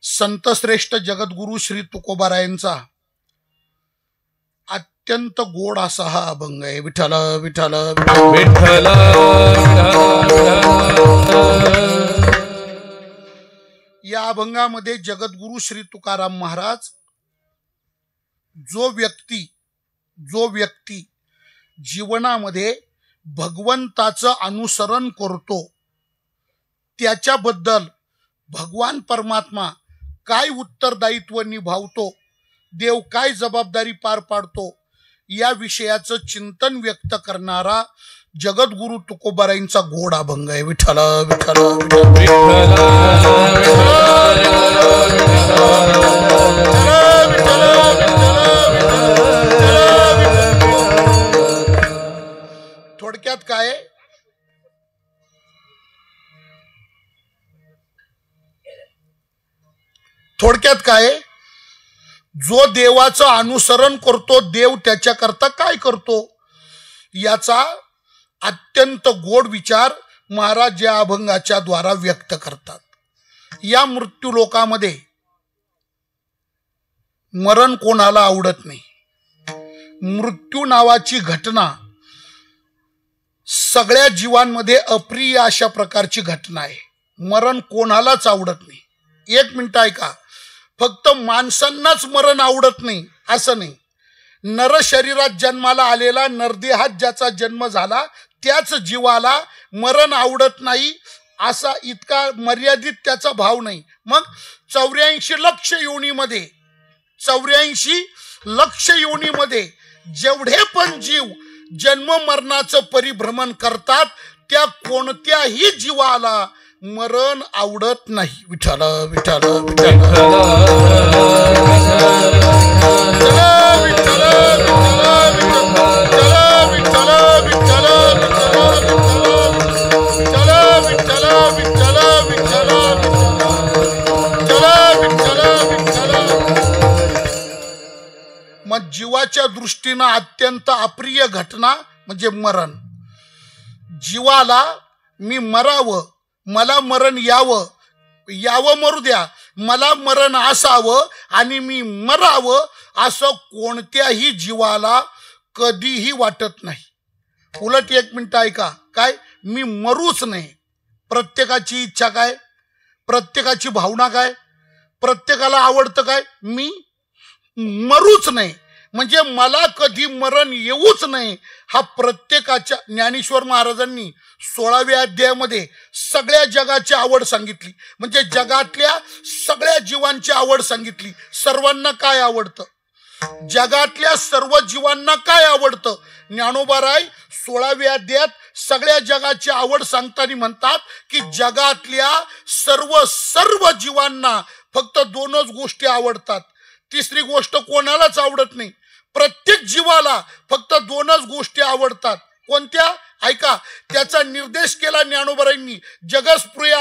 संतश्रेष्ठ जगद्गुरु श्री तुकोबारायांचा अत्यंत गोड असा हा अभंग आहे. विठ्ठल विठ्ठल विठ्ठल. या अभंगामध्ये जगद्गुरु श्री तुकाराम महाराज जो व्यक्ती जीवनामध्ये भगवंताचं अनुसरण करतो त्याच्याबद्दल भगवान परमात्मा काय उत्तरदायित्व निभावतो, देव काय जबाबदारी पार पाडतो या विषयाचं चिंतन व्यक्त करणारा जगद्गुरु तुकोबारायांचा गोड अभंग आहे. विठ्ठल विठ्ठल थोडक्यात काय जो देवाचं अनुसरण करतो देव त्याच्याकरता काय करतो याचा अत्यंत गोड विचार महाराज या अभंगाच्या द्वारा व्यक्त करतात. या मृत्यू लोकामध्ये मरण कोणाला आवडत नाही. मृत्यू नावाची घटना सगळ्या जीवांमध्ये अप्रिय अशा प्रकारची घटना आहे. मरण कोणालाच आवडत नाही. एक मिनिट ऐका, फक्त माणसांनाच मरण आवडत नाही असं नाही. नर शरीरात जन्माला आलेला नरदेहात ज्याचा जन्म झाला त्याच जीवाला मरण आवडत नाही असा इतका मर्यादित त्याचा भाव नाही. मग 84 लक्ष योनीमध्ये जेवढे पण जीव जन्म मरणाचं परिभ्रमण करतात त्या कोणत्याही जीवाला मरण आवडत नाही. विठ्ठल विठ्ठल मग जीवाच्या दृष्टीनं अत्यंत अप्रिय घटना म्हणजे मरण. जीवाला मी मरावं, मला मरण यावं मरू द्या, मला मरण असावं आणि मी मरावं असं कोणत्याही जीवाला कधीही वाटत नाही. उलट एक मिनिट ऐका, काय मी मरूच नाही. प्रत्येकाची इच्छा काय, प्रत्येकाची भावना काय, प्रत्येकाला आवडतं काय, मी मरूच नाही म्हणजे मला कधी मरण येऊच नाही. हा प्रत्येकाच्या ज्ञानेश्वर महाराजांनी 16व्या अध्यायामध्ये सगळ्या जगाची आवड सांगितली. म्हणजे जगातल्या सगळ्या जीवांची आवड सांगितली. सर्वांना काय आवडतं, जगातल्या सर्व जीवांना काय आवडतं. ज्ञानोबाराय 16व्या अध्यायात सगळ्या जगाची आवड सांगताना म्हणतात की जगातल्या सर्व जीवांना फक्त 2च गोष्टी आवडतात. तिसरी गोष्ट कोणालाच आवडत नाही. प्रत्येक जीवाला फक्त 2च गोष्टी आवडतात. कोणत्या ऐका, त्याचा निर्देश केला ज्ञानोबारायांनी. जगस्प्रिय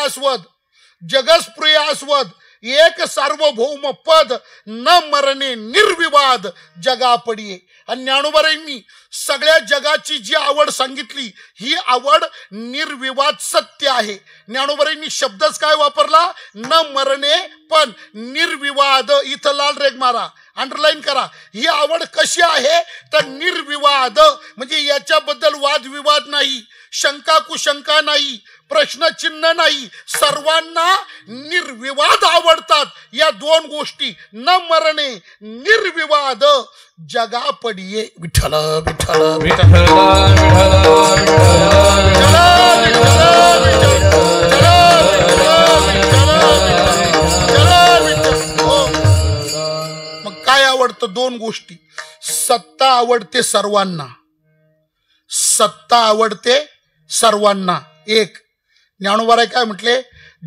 आस्वद एक सार्वभौम पद न मरणे निर्विवाद जगा पडिये. आणि ज्ञानोबारायांनी सगळ्या जगाची जी आवड सांगितली ही आवड निर्विवाद सत्य आहे. ज्ञानोबारायांनी शब्दच काय वापरला, न मरणे पण निर्विवाद. इथं लाल रेग मारा, अंडरलाईन करा. ही आवड कशी आहे तर निर्विवाद म्हणजे याच्याबद्दल वादविवाद नाही, शंका कुशंका नाही, प्रश्नचिन्ह नाही. सर्वांना निर्विवाद आवडतात या 2 गोष्टी, न मरणे निर्विवाद जगा पडिये. विठ्ठल विठ्ठल विठ्ठल मग काय आवडतं, 2 गोष्टी. सत्ता आवडते सर्वांना, एक. ज्ञानोबाराय काय म्हटले,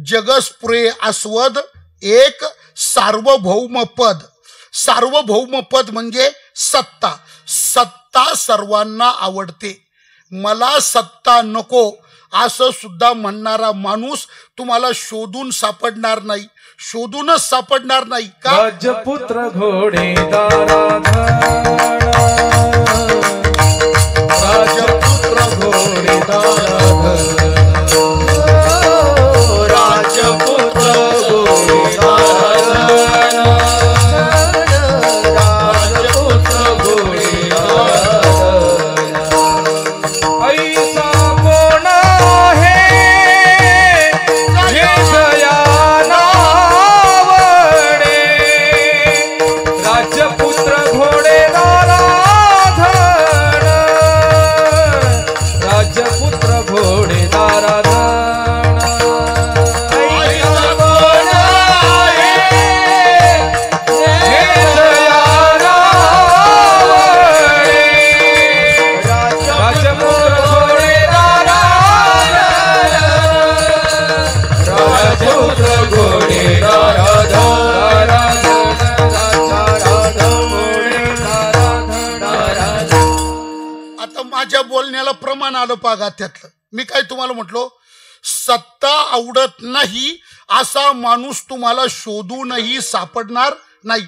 जगस्प्रिय आस्वद एक सार्वभौम पद. सार्वभौम पद म्हणजे सत्ता सर्वांना आवडते. मला सत्ता नको असं सुद्धा म्हणणारा माणूस तुम्हाला शोधूनच सापडणार नाही. का राजपुत्र घोडे राजपुत्र घोडे प्रमाण आलं पागा त्यातलं. मी काय तुम्हाला म्हटलो, सत्ता आवडत नाही असा माणूस तुम्हाला शोधूनही सापडणार नाही.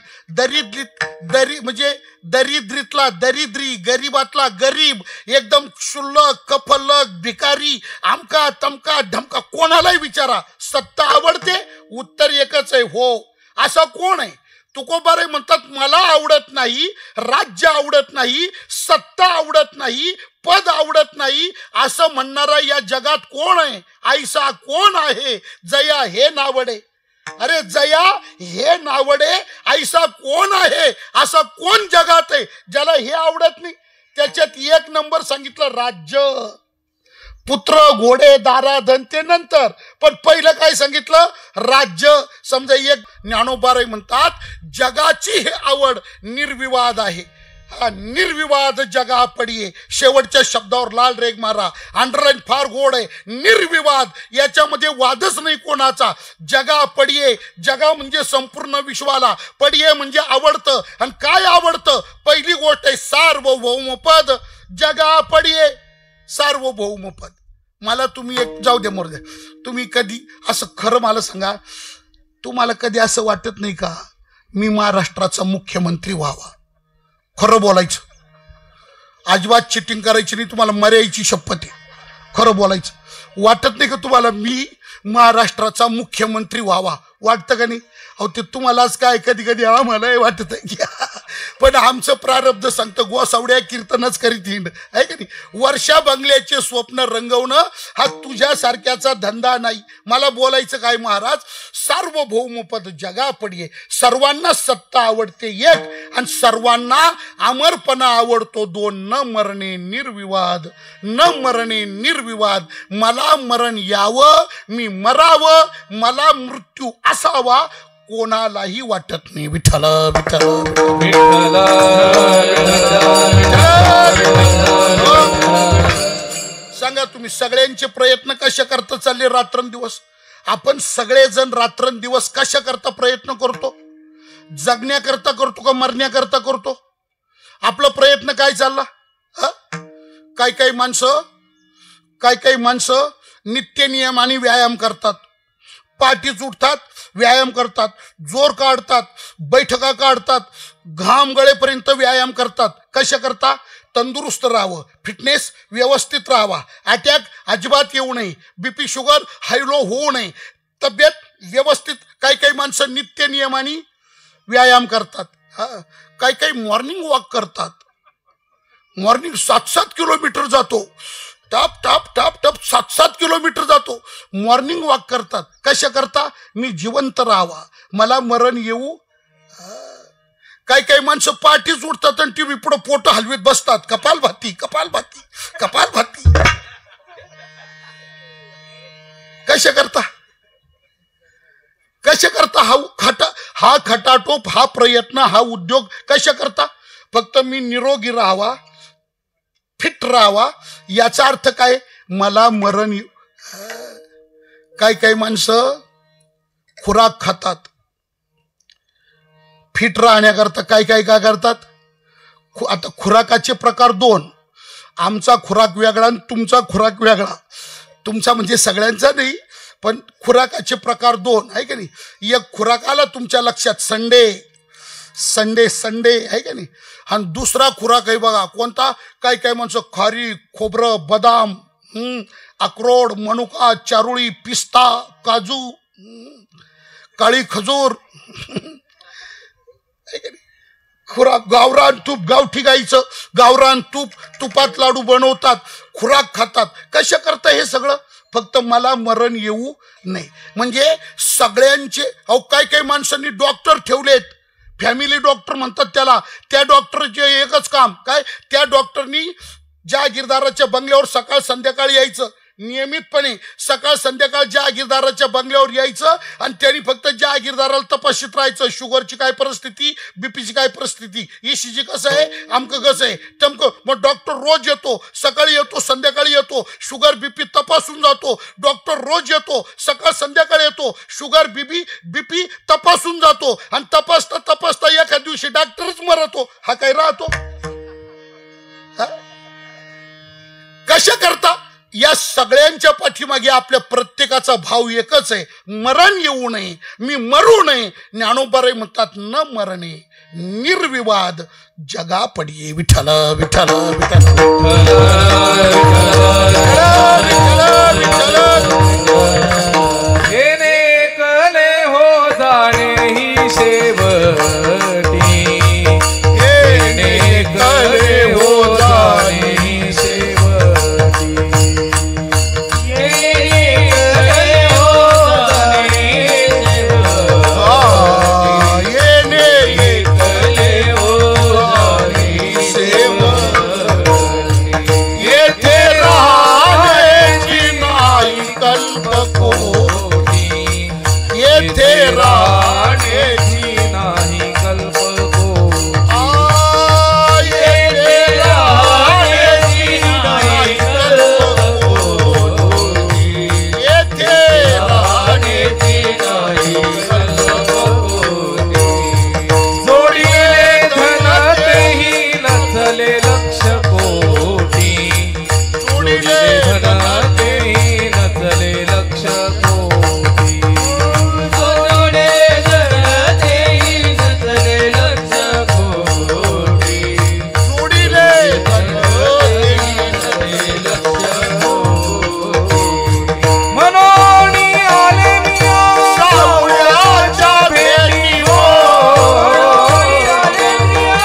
दरिद्रीतला दरिद्री, गरीबातला गरीब, एकदम क्षुल्लक कफल्लक भिकारी, आमका तमका ढमका, कोणालाही विचारा सत्ता आवडते, उत्तर एकच आहे, हो. असा कोण आहे? तुकोबाराय म्हणतात मला आवडत नाही, राज्य आवडत नाही, सत्ता आवडत नाही, पद आवडत नाही असं म्हणणारा या जगात कोण आहे? ऐसा कोण आहे? जया हे नावडे. अरे जया हे नावडे ऐसा कोण आहे? असं कोण जगात आहे ज्याला हे आवडत नाही? त्याच्यात एक नंबर सांगितलं राज्य. पुत्र घोडे दारा धन ते नंतर, पण पहिलं काय सांगितलं? राज्य. समजा एक ज्ञानोबाराय म्हणतात जगाची हे आवड निर्विवाद आहे. हा निर्विवाद जगा पडिये. शेवटच्या शब्दावर लाल रेग मारा, अंडरलाईन फार गोड आहे. निर्विवाद, याच्यामध्ये वादच नाही कोणाचा. जगा पडिये, जगा म्हणजे संपूर्ण विश्वाला, पडिये म्हणजे आवडतं. आणि काय आवडतं? पहिली गोष्ट आहे सार्वभौमपद. जगा पडिये सार्वभौमपद. मला तुम्ही एक जाऊ दे मोर दे, तुम्ही कधी असं खरं मला सांगा, तुम्हाला कधी असं वाटत नाही का मी महाराष्ट्राचा मुख्यमंत्री व्हावा? खरं बोलायचं, अजिबात चिटिंग करायची नाही. तुम्हाला मर्यायची शपथ आहे. खरं बोलायचं. वाटत नाही का तुम्हाला मी महाराष्ट्राचा मुख्यमंत्री व्हावा? वाटतं का नाही? अहो ते तुम्हालाच काय, कधी कधी आम्हालाही वाटत आहे. पण आमचं प्रारब्ध सांगतं गोसावड्या कीर्तनच करीत हिंड, आहे का नाही? वर्षा बंगल्याचे स्वप्न रंगवणं हा तुझ्यासारख्याचा धंदा नाही. मला बोलायचं काय महाराज? सार्वभौमपद जगा पडिये. सर्वांना सत्ता आवडते एक, आणि सर्वांना अमरपणा आवडतो दोन. न मरणे निर्विवाद, न मरणे निर्विवाद. मला मरण यावं, मी मरावं, मला मृत्यू असावा, कोणालाही वाटत नाही. विठ्ठल विठ्ठल विठ्ठल. सांगा तुम्ही सगळ्यांचे प्रयत्न कशा करता चालले रात्रंदिवस? आपण सगळेजण रात्रंदिवस कशा करता प्रयत्न करतो? जगण्याकरता करतो का मरण्याकरता करतो? आपला प्रयत्न काय चालला? काही काही माणसं नित्य नियम आणि व्यायाम करतात. पाठीच उठतात, व्यायाम करतात, जोर काढतात, बैठका काढतात, घाम गळेपर्यंत व्यायाम करतात. कशा करता? तंदुरुस्त राहावं, फिटनेस व्यवस्थित राहावा, अटॅक अजिबात येऊ नये, बीपी शुगर हाय लो होऊ नये, तब्येत व्यवस्थित. काही माणसं नित्य नियमाने व्यायाम करतात. काही मॉर्निंग वॉक करतात. मॉर्निंग 7-7 किलोमीटर जातो, टप टप टप टप 7-7 किलोमीटर जातो, मॉर्निंग वॉक करतात. कशा करता? मी जिवंत राहावा, मला मरण येऊ. काही माणसं पाठीच उठतात आणि टीव्ही पुढे पोट हलवीत बसतात. कपालभाती कपालभाती कपालभाती. कशा करता? हा खटाटोप, हा प्रयत्न, हा उद्योग कशा करता? फक्त मी निरोगी राहावा, फिट राहावा, याचा अर्थ काय? मला मरण येऊ. काही माणसं खुराक खातात फिट राहण्याकरता. काय करतात? आता खुराकाचे प्रकार दोन. आमचा खुराक वेगळा आणि तुमचा खुराक वेगळा. तुमचा म्हणजे सगळ्यांचा नाही, पण खुराकाचे प्रकार दोन, आहे का नाही? एक खुराक आला तुमच्या लक्षात, संडे आहे का नाही? आणि दुसरा खुराक आहे बघा कोणता? काही माणसं खारी खोबरं, बदाम, अक्रोड, मनुका, चारुळी, पिस्ता, काजू, काळी खजूर, खुराक. गावरान तूप, गावठी गाईचं गावरान तूप, तुपात लाडू बनवतात, खुराक खातात. कशा करता हे सगळं? फक्त मला मरण येऊ नये. म्हणजे सगळ्यांचे. अहो काही माणसांनी डॉक्टर ठेवलेत, फॅमिली डॉक्टर म्हणतात त्याला. त्या डॉक्टरचे एकच काम काय? त्या डॉक्टरनी जहागीरदाराच्या बंगल्यावर सकाळ संध्याकाळ यायचं, नियमितपणे सकाळ संध्याकाळ जहागीरदाराच्या बंगल्यावर यायचं, आणि त्यांनी फक्त जहागीरदाराला तपासित राहायचं. शुगरची काय परिस्थिती, बीपीची काय परिस्थिती, ECG कसं आहे, आमकं कसं आहे, तमकं. मग डॉक्टर रोज येतो, सकाळी येतो, संध्याकाळी येतो, शुगर बीपी तपासून जातो. डॉक्टर रोज येतो, सकाळ संध्याकाळी येतो, शुगर बीपी तपासून जातो. आणि तपासता एखाद्या दिवशी डॉक्टरच मरतो. हा काय राहतो? कशा करता? या सगळ्यांच्या पाठीमागे आपल्या प्रत्येकाचा भाव एकच आहे, मरण येऊ नये, मी मरू नये. ज्ञानोबाराय म्हणतात, न मरणे निर्विवाद जगा पडिये. विठ्ठल विठ्ठल विठ्ठल येणे कले हो जाणे ही शेवटी. येणे कले हो जाणे ही शेवटी. येणे कले हो जाणे येणे कले हो जाणे येथे राहण्याची नाही कल्पकोटी. येथे राहण्याची नाही कल्पकोटी. येथे राहण्याची नाही कल्पकोटी. येथे राहण्याची नाही जोडिले धनातेही नचले लक्ष कोटी. जोडिले धनातेही नचले लक्ष कोटी. जोडे धनातेही नचले लक्ष कोटी. जोडिले मनोनी आले मिया सावळ्याच्या भेटी हो. मनोनी आले मिया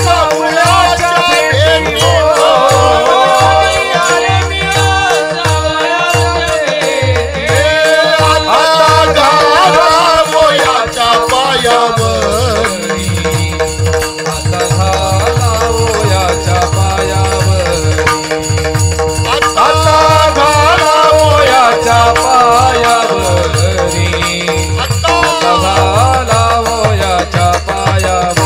सावळ्याच्या भेटी हो. आता घाला मोयाच्या पायावरी. आता घालावो याच्या पायावरी. आता आता घालावो याच्या पायावरी. आता घालावो याच्या पायावरी.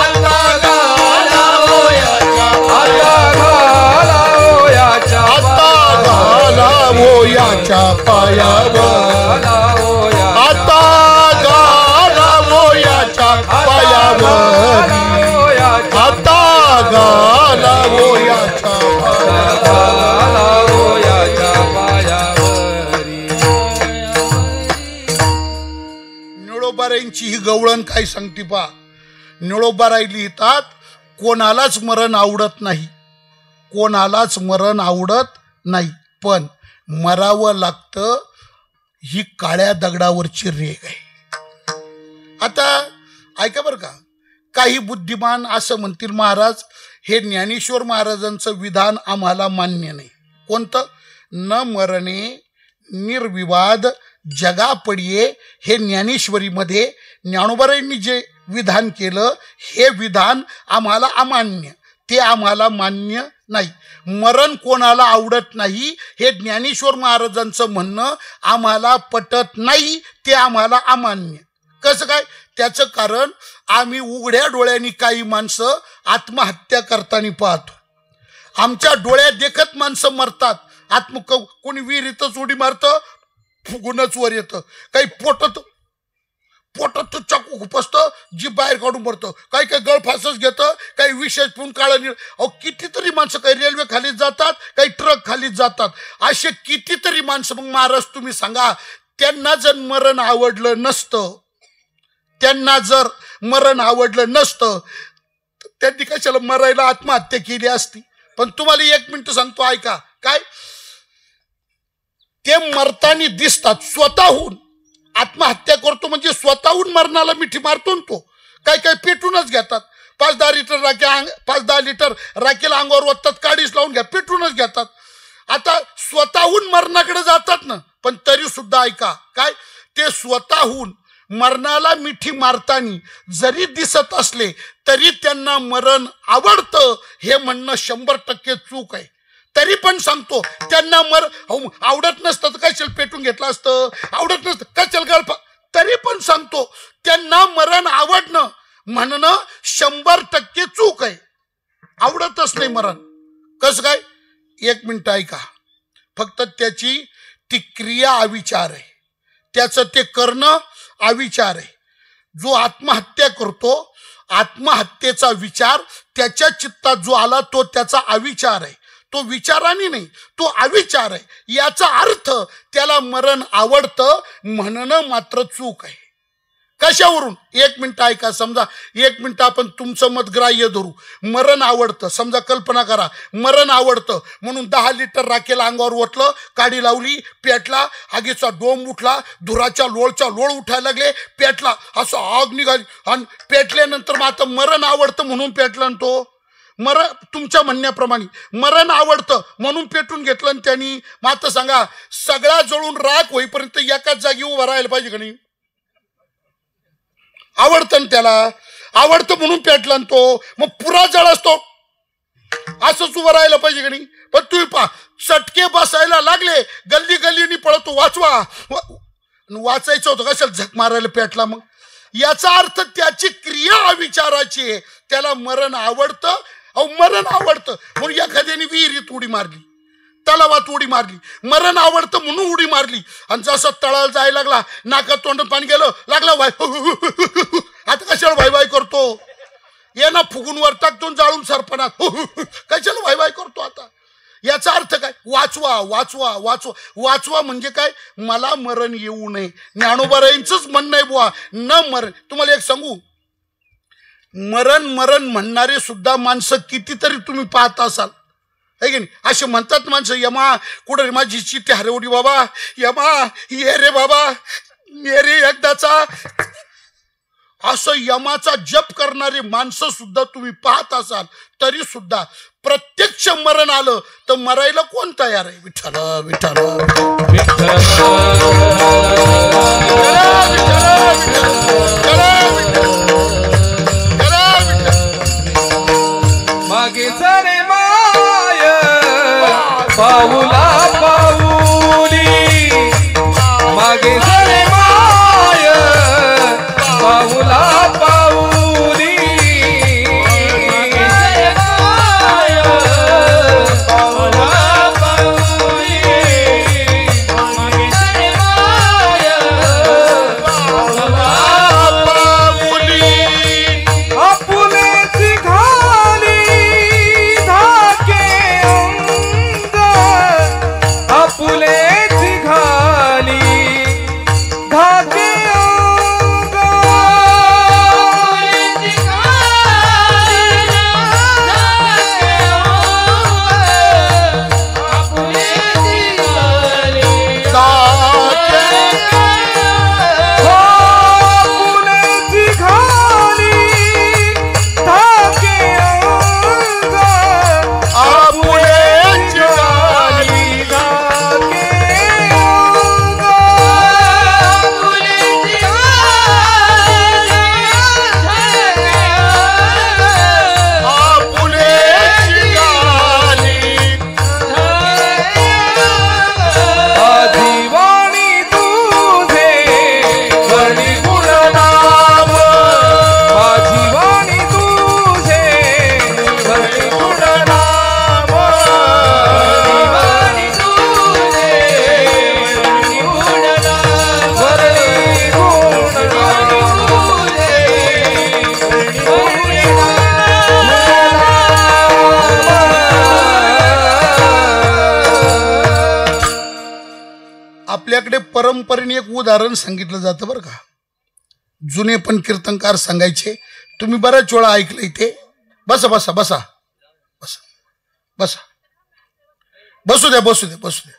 आता घाला मोयाच्या आता घालावो याच्या आता घाला मोयाच्या पायावर. घालावो याच्या आता घाला मोयाच्या पायावर. घालावो याच्या आता घाला मोयाच्या पायावर. घालावो याच्या पायावरी. निळोबारायांची ही गवळण काय सांगते पा. निळोबाराय लिहितात, कोणालाच मरण आवडत नाही, कोणालाच मरण आवडत नाही, पण मरावं लागतं ही काळ्या दगडावरची रेग आहे. आता ऐका बरं का, काही बुद्धिमान असं म्हणतील, महाराज हे ज्ञानेश्वर महाराजांचं विधान आम्हाला मान्य नाही. कोणतं? न मरणे निर्विवाद जगा पडिये. हे ज्ञानेश्वरीमध्ये ज्ञानोबारायांनी जे विधान केलं हे विधान आम्हाला अमान्य, ते आम्हाला मान्य नाही. मरण कोणाला आवडत नाही हे ज्ञानेश्वर महाराजांचं म्हणणं आम्हाला पटत नाही, ते आम्हाला अमान्य. कसं काय? त्याचं कारण आम्ही उघड्या डोळ्यांनी काही माणसं आत्महत्या करताना पाहतो. आमच्या डोळ्यात देखत माणसं मरतात. कोणी विहिरीतच उडी मारतं, फुगूनच वर येतं. काही पोटात चाकू खुपसतं, जी बाहेर काढून पडतं. काही गळफासच घेतं, काही विशेष पिऊन काळं निळ. कितीतरी माणसं, काही रेल्वे खालीच जातात, काही ट्रक खालीच जातात. असे कितीतरी माणसं. मग महाराज तुम्ही सांगा, त्यांना जर मरण आवडलं नसतं, त्यांना जर मरण आवडलं नसतं त्यांनी कशाला मरायला आत्महत्या केली असती. पण तुम्हाला 1 मिनिट सांगतो, ऐका. काय ते मरतानी दिसतात स्वतःहून. आत्महत्या करतो म्हणजे स्वतःहून मरणाला मिठी मारतो तो. काही पेटूनच घेतात. 5-10 लिटर राखी 5-10 लिटर राखीला अंगावर वतात, काडीच लावून घ्या, पेटूनच घेतात. आता स्वतःहून मरणाकडे जातात ना, पण तरी सुद्धा ऐका, काय ते स्वतःहून मरणाला मिठी मारतानी जरी दिसत असले तरी त्यांना मरण आवडतं हे म्हणणं 100% चूक आहे. तरी पण सांगतो, त्यांना आवडत नसतं तर कशाला पेटून घेतलं असतं, आवडत नसतं कशाला गळफा. तरी पण सांगतो, त्यांना मरण आवडणं म्हणणं 100% चूक आहे. आवडतच नाही मरण. कसं काय? 1 मिनिट ऐका. फक्त त्याची ती क्रिया अविचार आहे, त्याचं ते करणं अविचार आहे. जो आत्महत्या करतो, आत्महत्येचा विचार त्याच्या चित्तात जो आला तो त्याचा अविचार आहे, तो विचाराने नाही, तो अविचार आहे. याचा अर्थ त्याला मरण आवडतं म्हणणं मात्र चूक आहे. कशावरून? 1 मिनिट ऐका. समजा 1 मिनिट आपण तुमचं मत ग्राह्य धरू. मरण आवडतं, समजा कल्पना करा, मरण आवडतं म्हणून 10 लिटर राखेला अंगावर ओतलं, काडी लावली, पेटला, आगीचा डोंब उठला, धुराच्या लोळ उठायला लागले, पेटला, असं आग निघाली आणि पेटल्यानंतर मग आता मरण आवडतं म्हणून पेटलं. तो मरण तुमच्या म्हणण्याप्रमाणे मरण आवडतं म्हणून पेटून घेतलं आणि त्यांनी. मग आता सांगा, सगळा जळून राख होईपर्यंत एकाच जागी उभा राहायला पाहिजे का नाही? आवडतं त्याला, आवडतं म्हणून पेटला तो, मग पुरा जळ असतो असंच उभं राहायला पाहिजे का नाही? पण तुम्ही पा चटके बसायला लागले, गल्ली गल्लीनी पळतो, वाचायचं होतं, कशाला झक मारायला पेटला? मग याचा अर्थ त्याची क्रिया अविचाराची आहे. त्याला मरण आवडतं. अहो मरण आवडतं म्हणून एखाद्याने विहिरीत उडी मारली, तलावात उडी मारली, मरण आवडतं म्हणून उडी मारली आणि जसं तळाला जायला लागला, नाकात तोंडात पाणी गेलं, लागला वाय, आता कशाला वाय वाय करतो? ये ना फुगून वर टाकतो जाळून सरपणात, कशाला वाय वाय करतो? आता याचा अर्थ काय? वाचवा वाचवा वाचवा वाचवा म्हणजे काय? मला मरण येऊ नये. ज्ञानोबारायांचंच म्हणणं आहे बुवा, न मरण. तुम्हाला एक सांगू, मरण मरण म्हणणारे सुद्धा माणसं कितीतरी तुम्ही पाहत असाल, है की नाही? असे म्हणतात माणसं, यमा कुठं रे माझी चित्ते हरवली बाबा, यमा ये रे बाबा मेरे एकदाचा. असं यमाचा जप करणारे माणसं सुद्धा तुम्ही पाहत असाल, तरी सुद्धा प्रत्यक्ष मरण आलं तर मरायला कोण तयार आहे? विठ्ठल विठ्ठल मागे सारे माय पाऊला पाऊली, मागे सारे माय पाऊला पाऊली, पाऊला पाऊली, आपुलेची घाली धाके अंग, आपुलेची घाली धाके अंग, आपुलेची घाली धाके अंग, आपुलेची घाली धाके अंग, आजीवाणी तुझे वणी गुणनाम, आजीवाणी तुझे वणी गुणनाम, आजीवाणी तुझे वणी गुणनाम, वणी गुणनाम तुझे आपल्याकडे परंपरेने एक उदाहरण सांगितलं जातं बरं का. जुने पण कीर्तनकार सांगायचे, तुम्ही बऱ्याच वेळा ऐकलंय ते. बसा बसा बसा बसा बसा, बसू द्या बसू द्या बसू द्या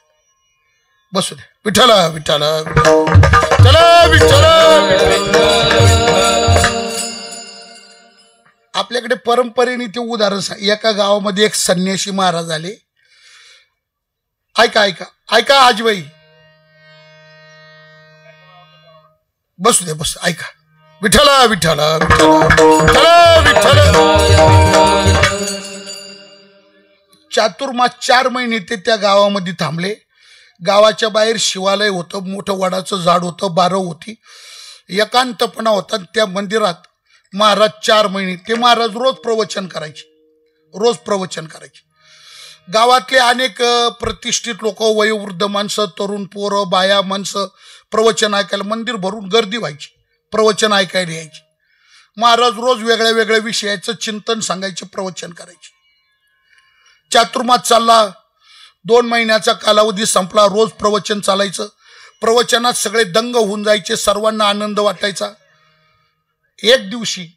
बसू द्या. विठ्ठल विठ्ठल विठ्ठल आपल्याकडे परंपरेने ते उदाहरण सांग. एका गावामध्ये एक संन्यासी महाराज आले. ऐका ऐका ऐका आजीबाई, बसू दे बस, ऐका. विठ्ठल विठ्ठल विठ्ठल विठ्ठल. चातुर्मास 4 महिने ते त्या गावामध्ये थांबले. गावाच्या बाहेर शिवालय होतं, मोठं वडाचं झाड होतं, बारं होती, एकांतपणा होता. त्या मंदिरात महाराज 4 महिने ते महाराज रोज प्रवचन करायचे, रोज प्रवचन करायचे. गावातले अनेक प्रतिष्ठित लोक, वयोवृद्ध माणसं, तरुण पोरं, बाया माणसं प्रवचन ऐकायला मंदिर भरून गर्दी व्हायची. प्रवचन ऐकायला यायचे. महाराज रोज वेगळ्या वेगळ्या विषयाचं चिंतन सांगायचे, प्रवचन करायचे. चातुर्मास चालला, 2 महिन्याचा कालावधी संपला, रोज प्रवचन चालायचं. प्रवचनात सगळे दंग होऊन जायचे, सर्वांना आनंद वाटायचा. एक दिवशी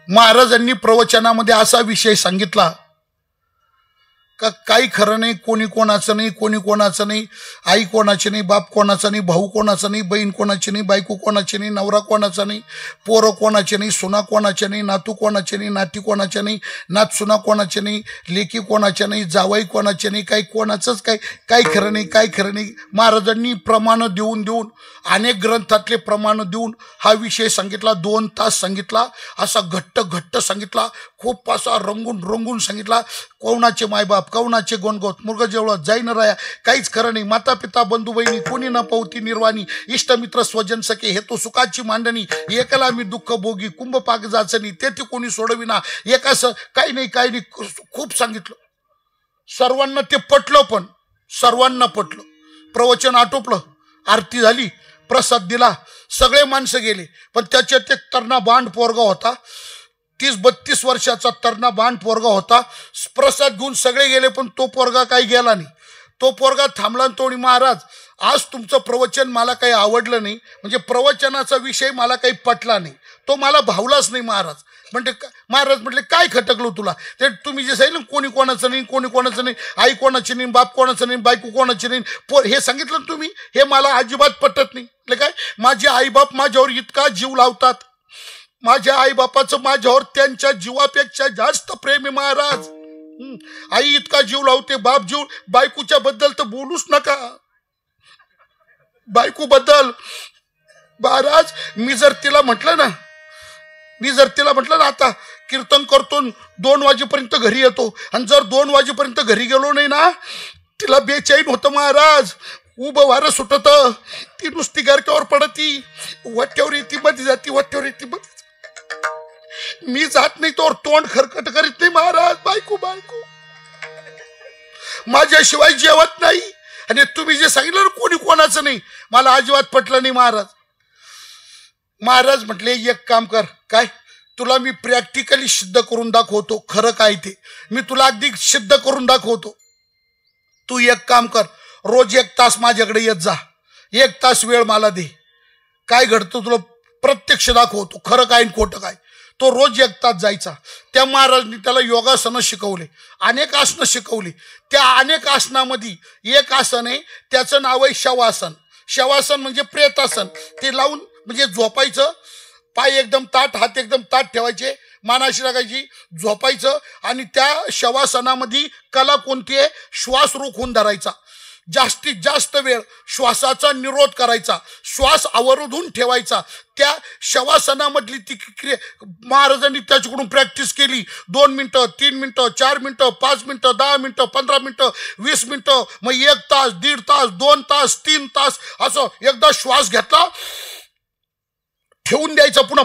महाराजांनी प्रवचनामध्ये असा विषय सांगितला का काही खरं नाही, कोणी कोणाचं नाही, कोणी कोणाचं नाही, आई कोणाची नाही, बाप कोणाचा नाही, भाऊ कोणाचा नाही, बहीण कोणाची नाही, बायको कोणाची नाही, नवरा कोणाचा नाही, पोरं कोणाचे नाही, सुना कोणाचे नाही, नातू कोणाचे नाही, नाती कोणाचे नाही, नात सुना कोणाचे नाही, लेकी कोणाच्या नाही, जावाई कोणाचे नाही, काही कोणाचंच काही खरं नाही, काही खरं नाही. महाराजांनी प्रमाण देऊन देऊन, अनेक ग्रंथातले प्रमाण देऊन हा विषय सांगितला. 2 तास सांगितला, असा घट्ट सांगितला, खूप असा रंगून सांगितला. कोणाचे मायबाप, कवनाचे गोणगोत, मुर्ग जेवळ जाईन राया, काहीच खरं नाही. माता पिता बंधू बहिणी कोणी न पावती निर्वाणी, इष्टमित्र स्वजन सखे हे तो सुखाची मांडणी, एकला मी दुःख भोगी, कुंभपाक जाचणी, तेथे कोणी सोडविना, एक असं काही नाही. खूप सांगितलं. सर्वांना ते पटलं, पण सर्वांना पटलं. प्रवचन आटोपलं, आरती झाली, प्रसाद दिला, सगळे माणसं गेले. पण त्याच्यात एक तरणा बांड पोरगा होता, 30-32 वर्षाचा तरणा बांड पोरगा होता. प्रसाद घेऊन सगळे गेले, पण तो पोरगा काही गेला नाही. तो पोरगा थांबला. तो महाराज, आज तुमचं प्रवचन मला काही आवडलं नाही, म्हणजे प्रवचनाचा विषय मला काही पटला नाही, तो मला भावलाच नाही. महाराज म्हटले काय खटकलो तुला? ते तुम्ही जे सांगितलं कोणी कोणाचं नाही, कोणी कोणाचं नाही, आई कोणाची नाही, बाप कोणाचं नाही, बायको कोणाची नाही, हे सांगितलं तुम्ही, हे मला अजिबात पटत नाही. काय माझे आईबाप माझ्यावर इतका जीव लावतात, माझ्या आईबापाचं माझ्यावर त्यांच्या जीवापेक्षा जास्त प्रेम आहे महाराज. आई इतका जीव लावते, बाप जीव, बायकोच्या बद्दल तर बोलूच नका. बायको बद्दल महाराज, मी जर तिला म्हटलं ना आता कीर्तन करतो, 2 वाजेपर्यंत घरी येतो, आणि जर 2 वाजेपर्यंत घरी गेलो नाही ना, तिला बेचैन होतं महाराज. उभं वारं सुटत, ती नुसती गारक्यावर पडती, वट्यावर येते मध्ये जाती, वट्यावर येते मध्ये. मी जात नाही तोवर तोंड खरकट करीत नाही महाराज. बायको माझ्याशिवाय जेवत नाही. आणि तुम्ही जे सांगितलं ना कोणी कोणाचं नाही, मला अजिबात पटलं नाही महाराज. महाराज म्हटले एक काम कर, काय तुला मी प्रॅक्टिकली सिद्ध करून दाखवतो, खरं काय ते मी तुला अगदी सिद्ध करून दाखवतो. तू एक काम कर, रोज 1 तास माझ्याकडे येत जा, 1 तास वेळ मला दे, काय घडतं तुला प्रत्यक्ष दाखवतो, खरं काय खोटं काय. तो रोज 1 तास जायचा. त्या महाराजांनी त्याला योगासनं शिकवले, अनेक आसनं शिकवली. त्या अनेक आसनामध्ये एक आसन आहे, त्याचं नाव आहे शवासन. शवासन म्हणजे प्रेतासन. ते लावून म्हणजे झोपायचं, पाय एकदम ताठ, हात एकदम ताठ ठेवायचे, मानाशी लागायची, झोपायचं. आणि त्या शवासनामध्ये कला कोणती आहे? श्वास रोखून धरायचा, जास्तीत जास्त वेळ श्वासाचा निरोध करायचा, श्वास अवरोधून ठेवायचा. त्या शवासनामधली ती क्रिया महाराजांनी त्याच्याकडून प्रॅक्टिस केली. 2 मिनिटं, 3 मिनिटं, 4 मिनिटं, 5 मिनिटं, 10 मिनिटं, 15 मिनिटं, 20 मिनिटं, मग 1 तास, 1.5 तास, 2 तास, 3 तास, असं एकदा श्वास घेतला, ठेवून द्यायचा, पुन्हा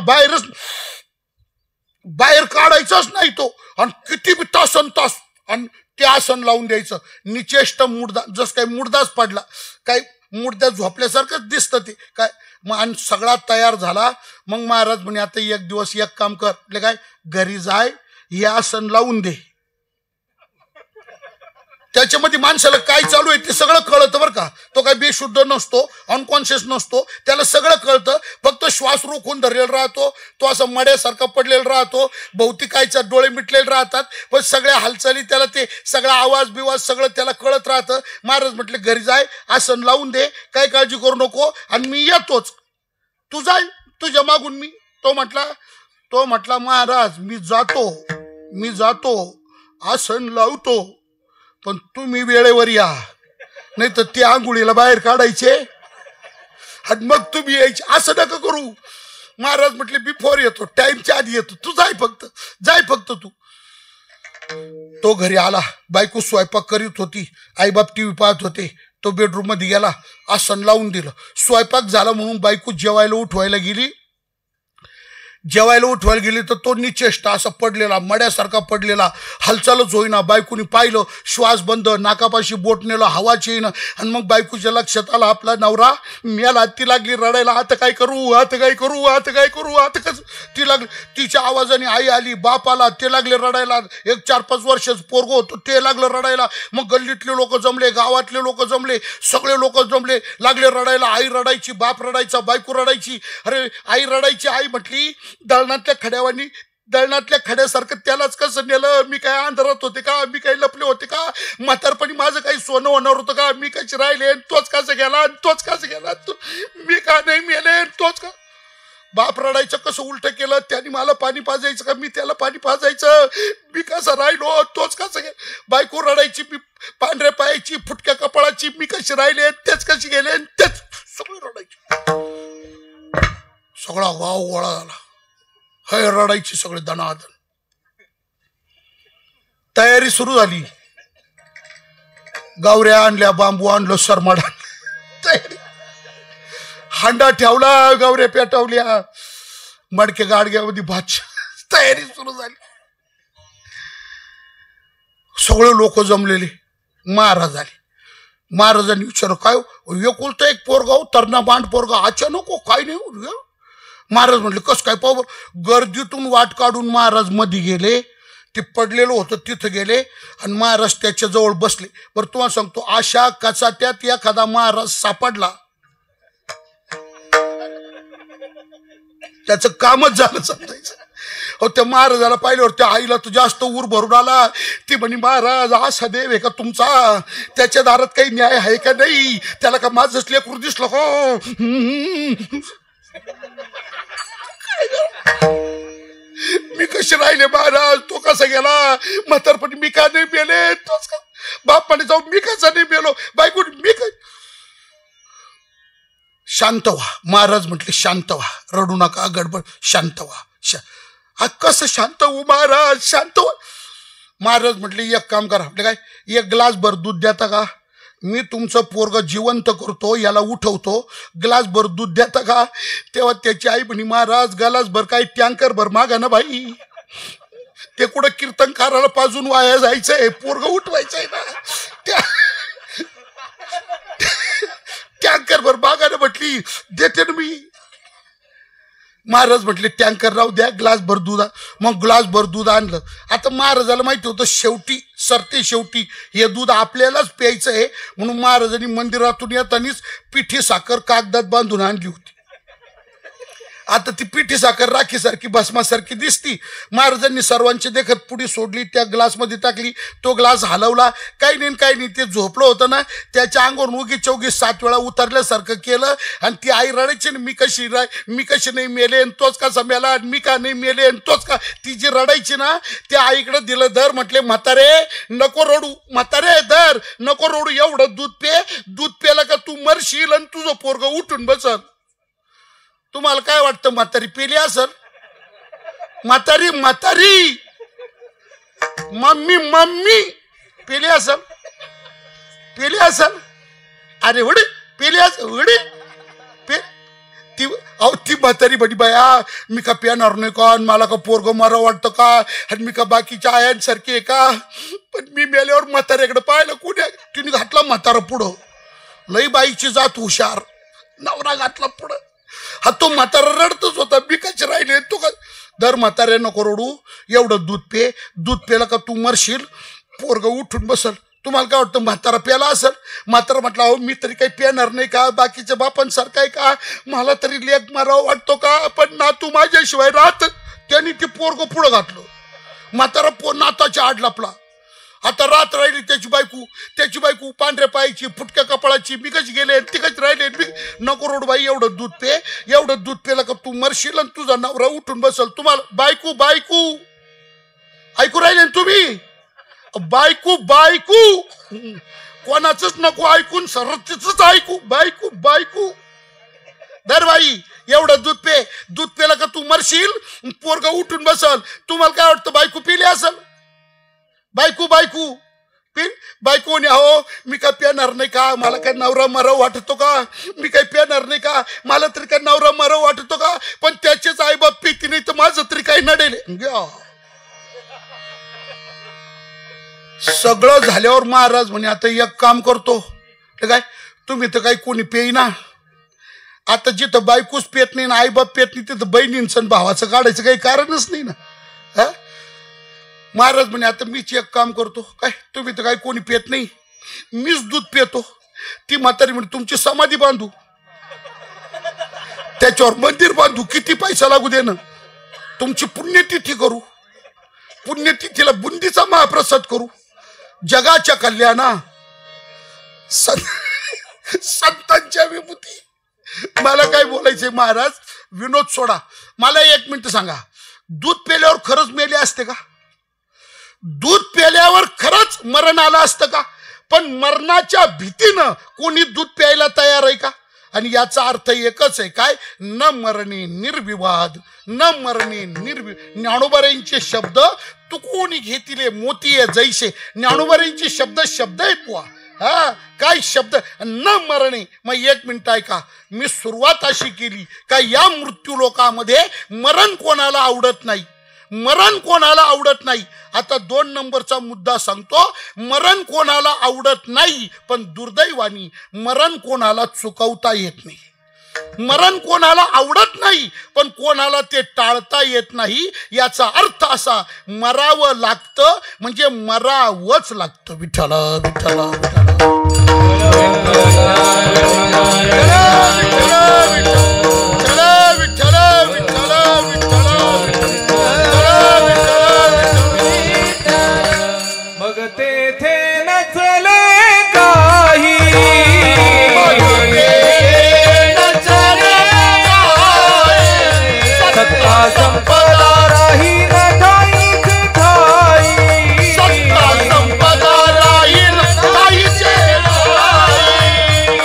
बाहेर काढायचाच नाही तो. आणि किती बी तासन तास आणि ते आसन लावून द्यायचं. निचेष्ट मुडदा, जसं काही मुडदाच पडला, काय मुडदा झोपल्यासारखंच दिसतं ते काय. मग आणि सगळा तयार झाला. मग महाराज म्हणे आता एक दिवस एक काम कर, म्हणजे काय घरी जाय, हे आसन लावून दे. त्याच्यामध्ये माणसाला काय चालू आहे ते सगळं कळतं बरं का. तो काय बेशुद्ध नसतो, अनकॉन्शियस नसतो, त्याला सगळं कळतं. फक्त श्वास रोखून धरलेला राहतो, तो असं मड्यासारखा पडलेला राहतो, भोवतिकायचा डोळे मिटलेले राहतात, पण सगळ्या हालचाली त्याला ते सगळा आवाज बिवाज सगळं त्याला कळत राहतं. महाराज म्हटले घरी जाय, आसन लावून दे, काय काळजी करू नको, आणि मी येतोच, तू जाय तुझ्या मागून मी. तो म्हटला महाराज मी जातो आसन लावतो, पण तुम्ही वेळेवर या, नाही तर ते आंघोळीला बाहेर काढायचे आणि मग तुम्ही यायचे, असं नका करू. महाराज म्हटले बिफोर येतो, टाइमच्या आधी येतो, तू जाय फक्त तू. तो घरी आला, बायको स्वयंपाक करीत होती, आईबाप टीव्ही पाहत होते. तो बेडरूम मध्ये गेला, आसन लावून दिलं. स्वयंपाक झाला म्हणून बायको जेवायला उठवायला गेली. जेवायला उठवायला गेली तर तो निचेष्टा असा पडलेला, मड्यासारखा पडलेला, हालचालच होईना. बायकोनी पाहिलं, श्वास बंद, नाकापाशी बोट नेलं, हवाच येईना. आणि मग बायकोच्या लक्षात आला आपला नवरा मेला. ती लागली रडायला, आता काय करू, आता काय करू, आता काय करू, आता कसं. ती लागली, तिच्या आवाजाने आई आली, बाप आला, ते लागले रडायला. एक 4-5 वर्षाचं पोरगं होतं, ते लागलं रडायला. मग गल्लीतले लोक जमले, गावातले लोक जमले, सगळे लोक जमले, लागले रडायला. आई रडायची, बाप रडायचा, बायको रडायची. अरे आई रडायची. आई म्हटली, दळणातल्या खड्यावानी, दळणातल्या खड्यासारखं त्यालाच कसं नेलं? मी काय अंधारात होते का? मी काही लपले होते का? म्हातारपणी माझं काही सोनं होणार होतं का? मी कशी राहिले? तोच कसं गेला? तोच कसं गेला? मी का नाही मेले? तोच का? बाप रडायचं, कसं उलट केलं? त्याने मला पाणी पाजायचं का? मी त्याला पाणी पाजायचं? मी कसं राहिलो? तोच कसं गेला? बायको रडायची, मी पांढऱ्या पायाची, फुटक्या कपाळाची, मी कशी राहिले? तेच कशी गेले? तेच सगळे रडायचे. सगळा गाव गोळा झाला. हय रडायची सगळे दणादण. तयारी सुरू झाली. गावऱ्या आणल्या, बांबू आणलं, सरमाड आणलं, तयारी. हांडा ठेवला, गावऱ्या पेटवल्या, मडके गाडग्यामध्ये भात. तयारी सुरू झाली. सगळे लोक जमलेले. महाराज आले. महाराजांनी विचारलं, काय एकुलता एक पोरगाव, तरणा बांड पोरगा, अचानक काय नाही. महाराज म्हटले, कसं काय? पाहू. गर्दीतून वाट काढून महाराज मध्ये गेले. ते पडलेलं होतं तिथं गेले आणि महाराज त्याच्या जवळ बसले. बरं तुम्हाला सांगतो, अशा कचाट्यात एखादा महाराज सापडला, त्याचं कामच झालं समजायचं. हो, त्या महाराजाला पाहिल्यावर त्या आईला तर जास्त ऊर भरून आला. ती म्हणे, महाराज असा देव आहे का तुमचा? त्याच्या दारात काही न्याय आहे का नाही? त्याला का माझंच लेकरू दिसलं हो? मी कसे राहिले महाराज? तो कसा गेला? म्हातारपणी मी का नाही मेले? तोच का? बाप म्हणे, जाऊ मी कसा नाही मेलो? बायको मी काय? शांत व्हा. महाराज म्हटले, शांत व्हा, रडू नका, गडबड, शांत व्हा. कसं शांत होऊ महाराज? शांत व्हा. महाराज म्हटले, एक काम करा. म्हटले, काय? एक ग्लास भर दूध देता का? मी तुमचं पोरग जिवंत करतो, याला उठवतो, ग्लास भर दूध देता का? तेव्हा त्याची आई म्हणे, महाराज ग्लास भर काय, टँकर भर मागा ना बाई. ते कुठं कीर्तनकाराला पाजून वाया जायचंय, पोरग उठवायचंय ना. टँकर भर मागा ना म्हटली, देते ना मी. महाराज म्हटले, टँकर राहू द्या, ग्लास भर दूध. मग ग्लास भर दूध आणलं. आता महाराजाला माहिती होतं, शेवटी सरते शेवटी हे दूध आपल्यालाच प्यायचं आहे, म्हणून महाराजांनी मंदिरातून येतानीच पिठी साखर कागदात बांधून आणली होती. आता ती पिठी साखर राखीसारखी भस्मासारखी दिसती. महाराजांनी सर्वांची देखत पुढी सोडली, त्या ग्लासमध्ये टाकली, तो ग्लास हलवला. काही नाही, ते झोपलं होतं ना, त्याच्या अंगावर उगी चौगी 7 वेळा उतरल्यासारखं केलं. आणि ती आई रडायची ना, मी कशी नाही मेले, तोच कसा मेला, मी का नाही मेले, तोच का. ती जी रडायची ना, त्या आईकडे दिलं. धर म्हटले, म्हातारे नको रडू, म्हातारे धर, नको रडू, एवढं दूध पे. दूध पेला का तू मरशील आणि तुझं पोरगं उठून बसल. तुम्हाला काय वाटतं? म्हातारी पेली असल? म्हातारी मम्मी पेली असल? अरे वडे पेली वडे ती म्हातारी बडी बाया, मी का पेणार नाही का? मला का पोरग मारा वाटतं का? आणि मी का बाकीच्या आयांसारखी आहे का? पण मी मेल्यावर म्हाताऱ्याकडे पाहिलं, कुठे तिने घातला म्हातारा पुढं. लई बाईची जात हुशार, नवरा घातला पुढं. हा तो म्हातारा रडतच होता, मी कसे राहिले? तो का? दर म्हातारे नको रडू, एवढं दूध पे. दूध पेला का तू मरशील, पोरग उठून बसल. तुम्हाला काय वाटतं? म्हातारा प्याला असेल? म्हातारा म्हटलं, अहो मी तरी काही पेणार नाही का? बाकीच्या बापांसारखं आहे का? मला तरी लेक मारावं वाटतो का? पण नातू माझ्याशिवाय राहत. त्यांनी ते पोरग पुढं घातलं. म्हातारा नाताच्या आड लपला. आता रात राहिली त्याची बायको पांढऱ्या पायाची, फुटक्या कपाळाची, मी कशी गेले, ती कशी राहिले. नको रोड बाई, एवढं दूध पे. एवढं दूध पेलं का तू मरशील आणि तुझा नवरा उठून बसल. तुम्हाला बायको ऐकू राहिले तुम्ही? बायको कोणाच नको ऐकून, सरच ऐकू. बायको दर बाई, एवढं दूध पे. दूध पेलं का तू मरशील, पोरगा उठून बसल. तुम्हाला काय वाटतं? बायको पिली असल? बायको पिन बायकोने हो मी काय पिणार नाही का, मला काय नवरा मराव वाटतो का, मी काय पिणार नाही का, मला तरी काय नवरा मराव वाटतो का, पण त्याचेच आई बाप पिती नाही तर माझं तरी काही नडेल. सगळं झाल्यावर महाराज म्हणे आता एक काम करतो, काय तुम्ही तर काही कोणी पेईना, आता जिथं बायकोच पेत नाही ना आई बाप पेत नाही तिथं बहिणींचं भावाचं काढायचं काही कारणच नाही ना. हा महाराज म्हणे आता मीच एक काम करतो, काय तुम्ही तर काही कोणी पेत नाही, मीच दूध पितो. ती म्हातारी म्हणे तुमची समाधी बांधू, त्याच्यावर मंदिर बांधू, किती पैसा लागू दे ना, तुमची पुण्यतिथी करू, पुण्यतिथीला बुंदीचा महाप्रसाद करू, जगाच्या कल्याणा संतांच्या विभूती. मला काय बोलायचंय महाराज, विनोद सोडा, मला एक मिनिट सांगा, दूध पेल्यावर खरंच मेले असते का, दूध पेल्यावर खरंच मरण आलं असतं का, पण मरणाच्या भीतीनं कोणी दूध प्यायला तयार आहे का. आणि याचा अर्थ एकच आहे, काय, न मरणे निर्विवाद, न मरणे ज्ञानोबारांचे शब्द तू कोणी घेतले मोती जैसे, ज्ञानोबारांचे शब्द आहेत बुवा. हा काय शब्द, न मरणे. मग एक मिनिट आहे का, मी सुरुवात अशी केली का या मृत्यू लोकामध्ये मरण कोणाला आवडत नाही, मरण कोणाला आवडत नाही. आता 2 नंबरचा मुद्दा सांगतो, मरण कोणाला आवडत नाही, पण दुर्दैवानी मरण कोणाला चुकवता येत नाही. मरण कोणाला आवडत नाही, पण कोणाला ते टाळता येत नाही. याचा अर्थ असा, मरावं लागतं म्हणजे मरावंच लागतं. विठ्ठल विठ्ठल मग तेथे नचले काही, सत्ता संपदा राहील ठाईच ठाई, सत्ता संपदा राहील ठाईच ठाई,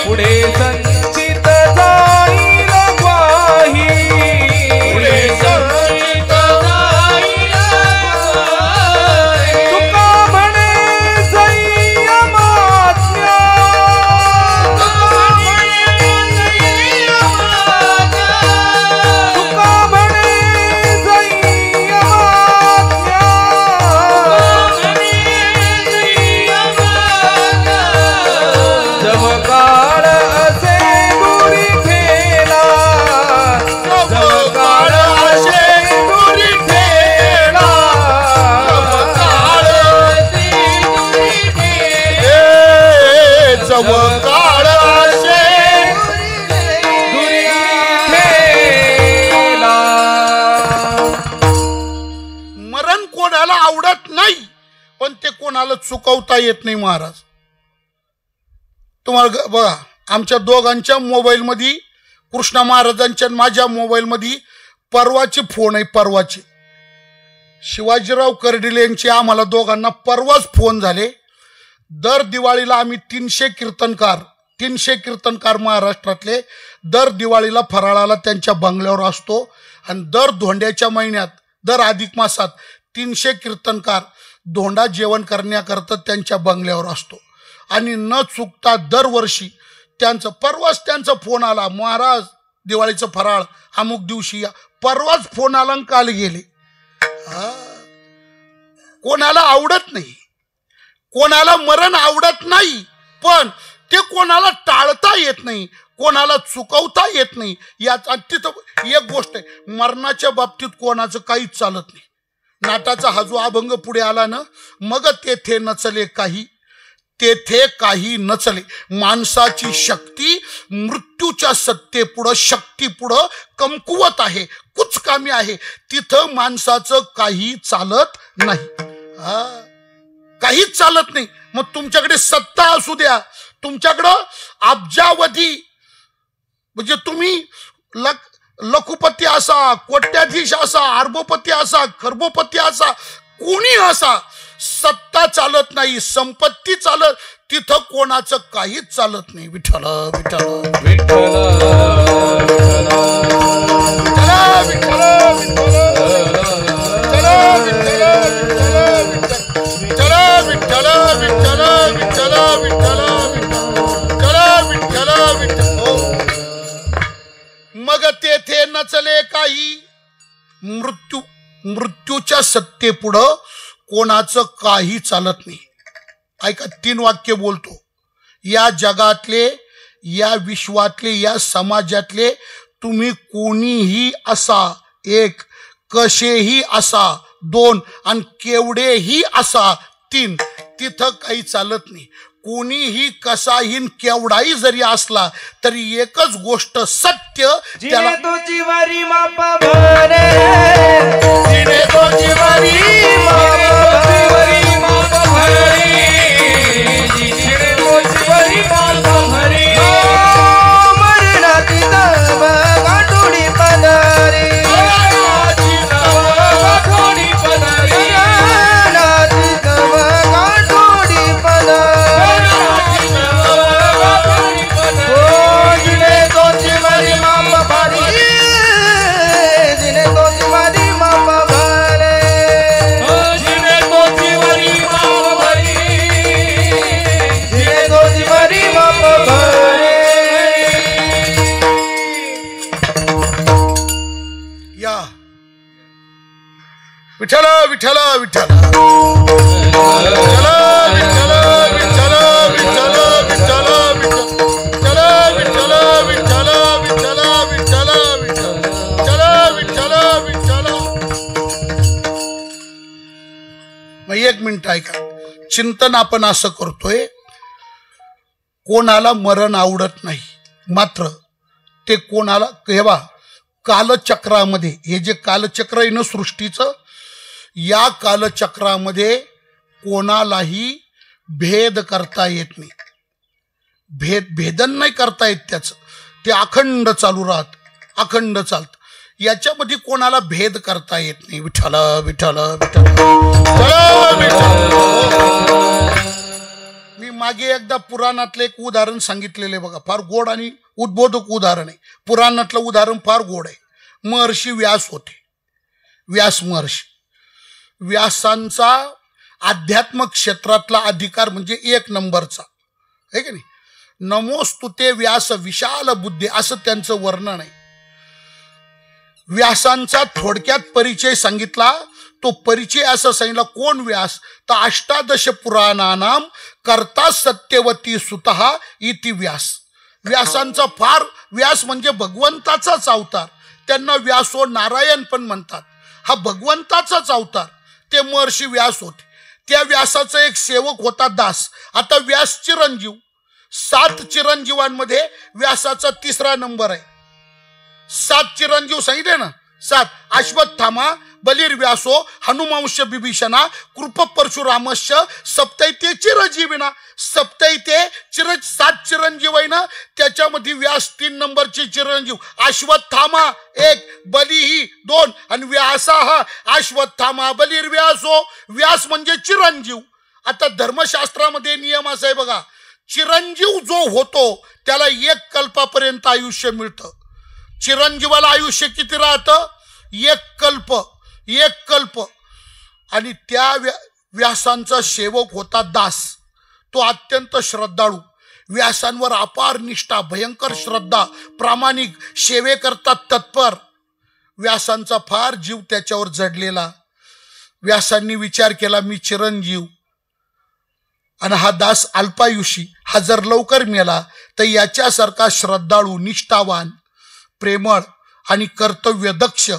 पुढे संचित जाईल ग्वाही, पुढे संचित जाईल ग्वाही. तुका म्हणे संयमाज्ञा, तुका म्हणे जव काळ असे दुरी खेळा, जव काळ असे दुरी खेळा, जव काळ असे दुरी खेळा. मरण कोणाला आवडत नाही, पण ते कोणाला चुकवता येत नाही. महाराज तुम्हाला बघा, आमच्या दोघांच्या मोबाईलमध्ये, कृष्णा महाराजांच्या माझ्या मोबाईलमध्ये परवाचे फोन आहे. परवाचे शिवाजीराव कर्डिले यांचे आम्हाला दोघांना परवाच फोन झाले. दर दिवाळीला आम्ही 300 कीर्तनकार महाराष्ट्रातले दर दिवाळीला फराळाला त्यांच्या बंगल्यावर असतो. आणि दर धोंड्याच्या महिन्यात, दर अधिक मासात 300 कीर्तनकार धोंडा जेवण करण्याकरता त्यांच्या बंगल्यावर असतो. आणि न चुकता दरवर्षी परवाच त्यांचा फोन आला, महाराज दिवाळीचं फराळ अमुक दिवशी या. परवाच फोन आला आणि काल गेले. कोणाला आवडत नाही, कोणाला मरण आवडत नाही, पण ते कोणाला टाळता येत नाही, कोणाला चुकवता येत नाही. यात तिथं एक गोष्ट आहे, मरणाच्या बाबतीत कोणाचं काहीच चालत नाही. नाटाचा हा जो अभंग पुढे आला ना, मग तेथे नचले काही, तेथे काही नचले. माणसाची शक्ती मृत्यूच्या सत्तेपुढं, शक्तीपुढं कमकुवत आहे, कुचकामी आहे. तिथं माणसाचं काही चालत नाही, काहीच चालत नाही. मग तुमच्याकडे सत्ता असू द्या, तुमच्याकडं अब्जावधी, म्हणजे तुम्ही लखुपती असा, कोट्याधीश असा, अर्बोपती असा, खरबोपती असा, कोणी असा, सत्ता चालत नाही, संपत्ती चालत, तिथं कोणाचं काहीच चालत नाही. विठ्ठल विठ्ठल विठ्ठल विठ्ठल विठ्ठल विठ्ठल विठ्ठल विठ्ठल विठ्ठल विठ्ठल नचले काही. मृत्यूच्या सत्तेपुढं कोणाचं काही चालत नाही. ऐका, 3 वाक्य बोलतो. या जगातले, या विश्वातले, या समाजातले तुम्ही कोणीही असा, 1, कसेही असा, 2, आणि केवढेही असा, 3, तिथं काही चालत नाही. कोणीही कसाही केवढाही जरी असला तरी एकच गोष्ट सत्य, त्याला तो जीवारी मापा भरे, जिने तो जीवारी मापा भरे, जिने तो जीवारी मापा भरे, मरणाची तब गाठोडी पदारे, मरणाची तब गाठोडी पदारे, मरणाची तब गाठोडी पदारे, जिने तो जीवारी मापा भरे, जिने तो जीवारी मापा भरे, जिने तो जीवारी मापा भरे, जिने तो जीवारी मापा भरे. या विठ्ठल विठ्ठल विठ्ठल विठ्ठल विठ्ठल विठ्ठल विठ्ठल विठ्ठल विठ्ठल विठ्ठल विठ्ठल विठ्ठल विठ्ठल विठ्ठल विठ्ठल. मग 1 मिनिट ऐका. चिंतन आपण असं करतोय, कोणाला मरण आवडत नाही, मात्र ते कोणाला, हे बा, कालचक्रामध्ये, हे जे कालचक्र आहे ना सृष्टीचं, या कालचक्रामध्ये कोणालाही भेद करता येत नाही. भेदन नाही करता येत त्याचं, ते अखंड चालू राहत, अखंड चालत. याच्यामध्ये कोणाला भेद करता येत नाही. विठ्ठल विठ्ठल विठ्ठल. मी मागे एकदा पुराणातलं एक उदाहरण सांगितलेलं बघा, फार गोड आणि उद्बोधक उदाहरण आहे. पुराणातलं उदाहरण फार गोड आहे. महर्षी व्यास होते, व्यास महर्षी. व्यासांचा अध्यात्म क्षेत्रातला अधिकार म्हणजे 1 नंबरचा आहे की नाही. नमोस्तुते व्यास विशाल बुद्धी, असं त्यांचं वर्णन आहे. व्यासांचा थोडक्यात परिचय सांगितला. तो परिचय असा सांगितला, कोण व्यास तर 18 पुराणानाम कर्ता सत्यवती सुतः इति व्यास. व्यासांचा फार, व्यास म्हणजे भगवंताचाच अवतार. त्यांना व्यासो नारायण पण म्हणतात. हा भगवंताचाच अवतार. ते महर्षी व्यास होते. त्या व्यासाचा एक सेवक होता दास. आता व्यास चिरंजीव, 7 चिरंजीवांमध्ये व्यासाचा 3रा नंबर आहे. 7 चिरंजीव सांगितले ना, 7. अश्वत्थामा, बलिर्व्यासो, हनुमांश बिभीषणा, कृप परशुरामश्च, सप्तैते चिरजीविना. सप्तैते 7 चिरंजीव आहे ना, त्याच्यामध्ये व्यास 3 नंबरचे चिरंजीव. अश्वत्थामा 1, बलिही 2, आणि व्यासा हा. अश्वत्थामा बलिर्व्यासो, व्यास म्हणजे चिरंजीव. आता धर्मशास्त्रामध्ये नियम असा आहे बघा, चिरंजीव जो होतो त्याला 1 कल्पापर्यंत आयुष्य मिळतं. चिरंजीवाला आयुष्य किती राहतं? 1 कल्प, 1 कल्प. आणि त्या व्यासांचा सेवक होता दास. तो अत्यंत श्रद्धाळू, व्यासांवर अपार निष्ठा, भयंकर श्रद्धा, प्रामाणिक, सेवेकरता तत्पर. व्यासांचा फार जीव त्याच्यावर जडलेला. व्यासांनी विचार केला, मी चिरंजीव आणि हा दास अल्पायुषी, हा जर लवकर मेला तर याच्यासारखा श्रद्धाळू, निष्ठावान, प्रेमळ आणि कर्तव्यदक्ष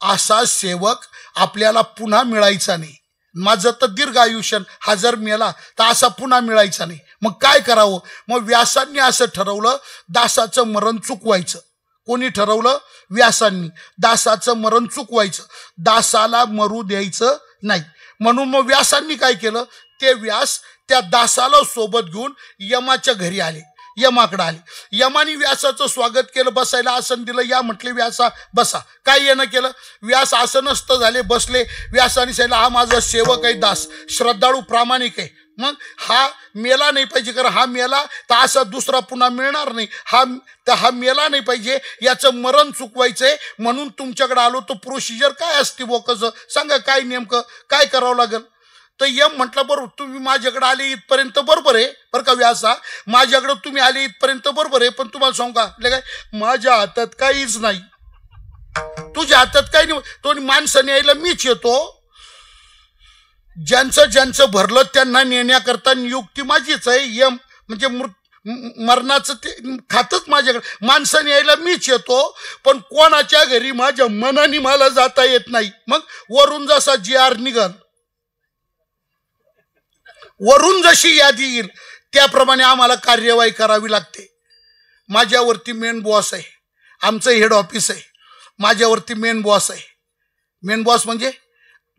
असा सेवक आपल्याला पुन्हा मिळायचा नाही. माझं तर दीर्घ आयुष्य, हा जर मेला तर असा पुन्हा मिळायचा नाही. मग काय करावं? मग व्यासांनी असं ठरवलं, दासाचं मरण चुकवायचं. कोणी ठरवलं? व्यासांनी. दासाचं मरण चुकवायचं, दासाला मरू द्यायचं नाही. म्हणून मग व्यासांनी काय केलं, ते व्यास त्या दासाला सोबत घेऊन यमाच्या घरी आले, यमाकडे आले. यमानी व्यासाचं स्वागत केलं, बसायला आसन दिलं. या म्हटले, व्यासा बसा. काय येणं केलं? व्यास आसनस्थ झाले, बसले. व्यासाने सांगितलं, हा माझा सेवक आहे दास, श्रद्धाळू, प्रामाणिक आहे. मग हा मेला नाही पाहिजे, कारण हा मेला तर असा दुसरा पुन्हा मिळणार नाही. हा मेला नाही पाहिजे, याचं मरण चुकवायचंय, म्हणून तुमच्याकडे आलो. तो प्रोसिजर काय असते बो, कसं सांगा, काय नेमकं काय करावं लागेल? तर यम म्हटलं, बरोबर, तुम्ही माझ्याकडे आले इथपर्यंत बरोबर आहे बरं का व्यासा, माझ्याकडे तुम्ही आले इथपर्यंत बरोबर आहे, पण तुम्हाला सांगू का, काय माझ्या हातात काहीच नाही. तुझ्या हातात काही नाही. तो माणसं न्यायला मीच येतो. ज्यांचं ज्यांचं भरलं त्यांना नेण्याकरता नियुक्ती माझीच आहे. यम म्हणजे मरणाचं ते खातच माझ्याकडे. माणसं न्यायला मीच येतो, पण कोणाच्या घरी माझ्या मनाने मला जाता येत नाही. मग वरून जसा GR निघाल, वरून जशी यादी येईल त्याप्रमाणे आम्हाला कार्यवाही करावी लागते. माझ्यावरती मेन बॉस आहे, आमचं हेड ऑफिस आहे. माझ्यावरती मेन बॉस आहे. मेन बॉस म्हणजे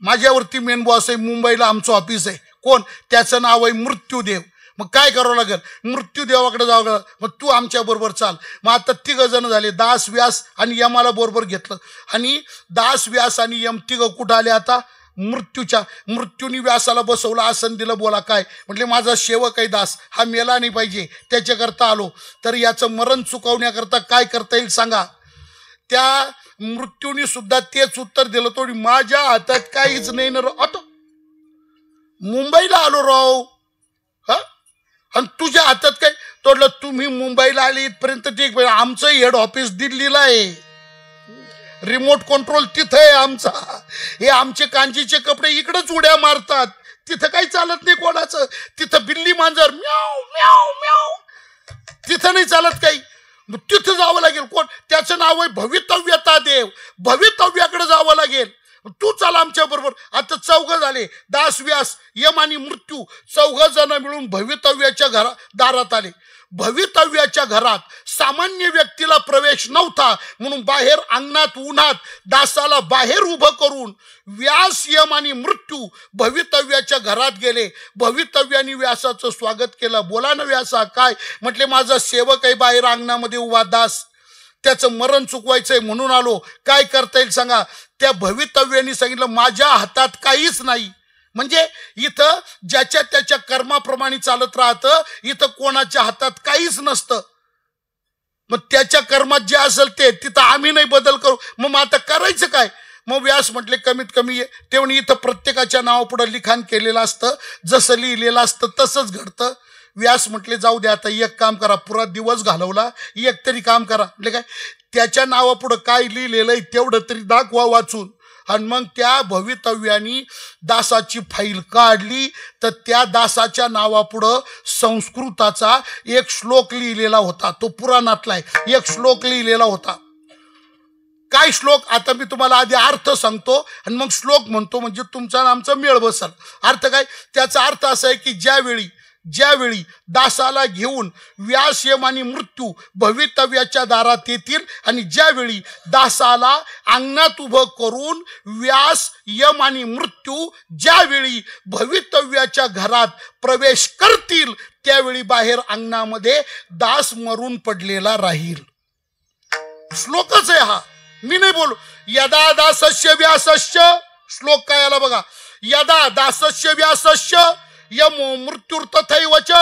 माझ्यावरती मेन बॉस आहे. मुंबईला आमचं ऑफिस आहे. कोण? त्याचं नाव आहे मृत्यूदेव. मग काय करावं लागेल? मृत्यूदेवाकडे जावं लागेल. मग तू आमच्या बरोबर चाल. मग आता 3 जण झाले, दास, व्यास आणि यमाला बरोबर घेतलं. आणि दास, व्यास आणि यम 3 कुठं आले आता? मृत्यूनी व्यासाला बसवलं, आसन दिलं. बोला काय? म्हटले माझा सेवक आहे दास, हा मेला नाही पाहिजे, त्याच्याकरता आलो. तर याचं मरण चुकवण्याकरता काय करता येईल सांगा? त्या मृत्यूनी सुद्धा तेच उत्तर दिलं, थोडी माझ्या हातात काहीच नाही ना. आता मुंबईला आलो राव, हा, आणि तुझ्या हातात काय? तोडलं तुम्ही मुंबईला आले इथपर्यंत ठीक, आमचं हेड ऑफिस दिल्लीला आहे. रिमोट कंट्रोल तिथं आहे आमचा. हे आमचे कांजीचे कपडे इकडंच उड्या मारतात. तिथं काही चालत नाही कोणाचं. तिथं बिल्ली मांजर म्याव म्याव म्याव, तिथं नाही चालत काही. तिथं जावं लागेल. कोण? त्याचं नाव आहे भवितव्यता देव. भवितव्याकडे जावं लागेल. तू चाल आमच्या बरोबर. आता 4 झाले, दास, व्यास, यम आणि मृत्यू. 4 जण मिळून भवितव्याच्या दारात आले. भवितव्याच्या घरात सामान्य व्यक्तीला प्रवेश नव्हता, म्हणून बाहेर अंगणात उन्हात दासाला बाहेर उभं करून व्यास, यम आणि मृत्यू भवितव्याच्या घरात गेले. भवितव्याने व्यासाचं स्वागत केलं. बोला ना व्यासा, काय? म्हटले माझा सेवक आहे बाहेर अंगणामध्ये उभा दास, त्याचं मरण चुकवायचंय म्हणून आलो. काय करता येईल सांगा? त्या भवितव्याने सांगितलं माझ्या हातात काहीच नाही. म्हणजे इथं ज्याच्या त्याच्या कर्माप्रमाणे चालत राहतं. इथं कोणाच्या हातात काहीच नसतं. मग त्याच्या कर्मात जे असेल ते तिथं आम्ही नाही बदल करू. मग आता करायचं काय? मग व्यास म्हटले कमीत कमी ते म्हणे इथं प्रत्येकाच्या नावापुढं लिखाण केलेलं असतं, जसं लिहिलेलं असतं तसंच घडतं. व्यास म्हटले जाऊ दे, आता एक काम करा, पुरा दिवस घालवला, एक तरी काम करा. म्हणजे काय? त्याच्या नावापुढं काय लिहिलेलं आहे तेवढं तरी दाखवा वाचून. आणि मग त्या भवितव्यानी दासाची फाईल काढली, तर त्या दासाच्या नावापुढं संस्कृताचा एक श्लोक लिहिलेला होता. तो पुराणातला आहे. एक श्लोक लिहिलेला होता. काय श्लोक? आता मी तुम्हाला आधी अर्थ सांगतो आणि मग श्लोक म्हणतो, म्हणजे तुमचा आमचा मेळ बसल. अर्थ काय? त्याचा अर्थ असा आहे की ज्यावेळी दासाला घेऊन व्यास, यम आणि मृत्यू भवितव्याच्या दारात येतील आणि ज्यावेळी दासाला अंगणात उभं करून व्यास, यम आणि मृत्यू ज्यावेळी भवितव्याच्या घरात प्रवेश करतील, त्यावेळी बाहेर अंगणामध्ये दास मरून पडलेला राहील. श्लोकच आहे हा, मी नाही बोलू. यदा दासस्य व्यासस्य, श्लोक काय आला बघा. यदा दासस्य व्यासस्य यमो मृत्युर्तथैवच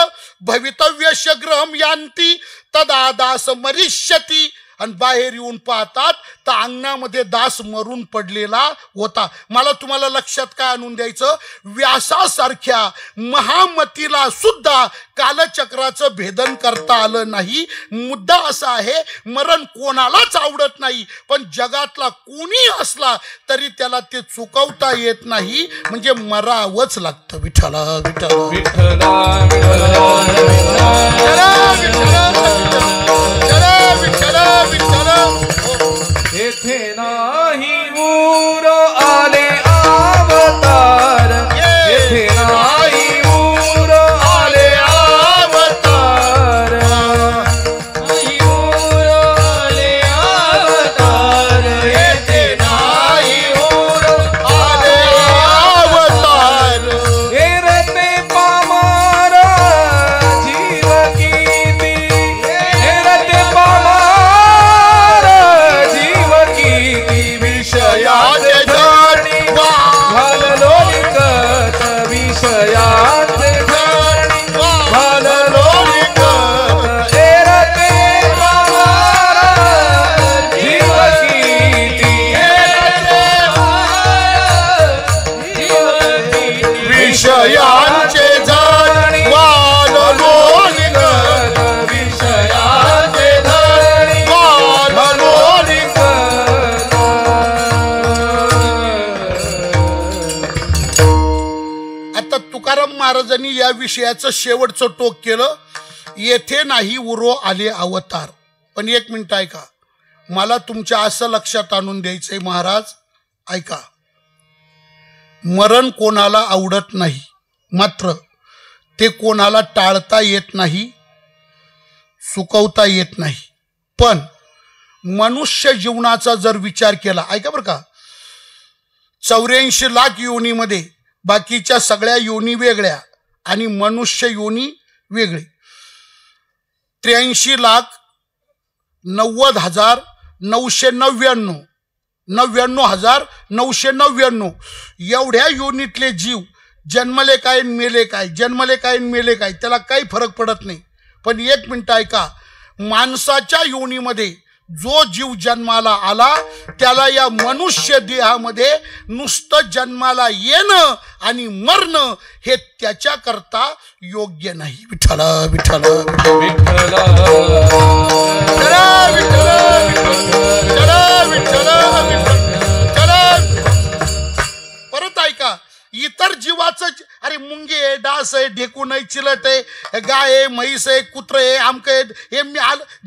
भवितव्यस्य गृहं यान्ति तदा दास मरिष्यति. आणि बाहेर येऊन पाहतात तर अंगणामध्ये दास मरून पडलेला होता. मला तुम्हाला लक्षात काय आणून द्यायचं? व्यासासारख्या महामतीला सुद्धा कालचक्राचं भेदन करता आलं नाही. मुद्दा असा आहे, मरण कोणालाच आवडत नाही, पण जगातला कोणी असला तरी त्याला ते चुकवता येत नाही, म्हणजे मरावंच लागतं. विठ्ठला विठ्ठला विठ्ठला येथे नाही ऊर आले अवतार, येथे नाही ऊर आले अवतार, नाही ऊर आले अवतार, येथे नाही ऊर आले अवतार. एरते पामार विषयाचं शेवटचं टोक केलं. येथे नाही उरो आले अवतार. पण एक मिनिट ऐका, मला तुमच्या असं लक्षात आणून द्यायचंय महाराज, ऐका. मरण कोणाला आवडत नाही, मात्र ते कोणाला टाळता येत नाही, चुकवता येत नाही. पण मनुष्य जीवनाचा जर विचार केला, ऐका बरं का, 84 लाख योनीमध्ये बाकीच्या सगळ्या योनी वेगळ्या आणि मनुष्य योनी वेगळी. 83,90,999 99,999 एवढ्या योनीतले जीव जन्मले काय मेले काय, जन्मले काय मेले काय, त्याला काही फरक पडत नाही. पण एक मिनिट ऐका, माणसाच्या योनीमध्ये जो जीव जन्माला आला त्याला या मनुष्य देहामध्ये नुसतं जन्माला येणं आणि मरणं हे त्याच्याकरता योग्य नाही. विठ्ठल विठ्ठल परत ऐका, इतर जीवाचं, अरे मुंगे आहे, डास आहे, ढेकून आहे, चिलट आहे, गाय आहे, म्हैस आहे, कुत्र आहे, आमक आहे, हे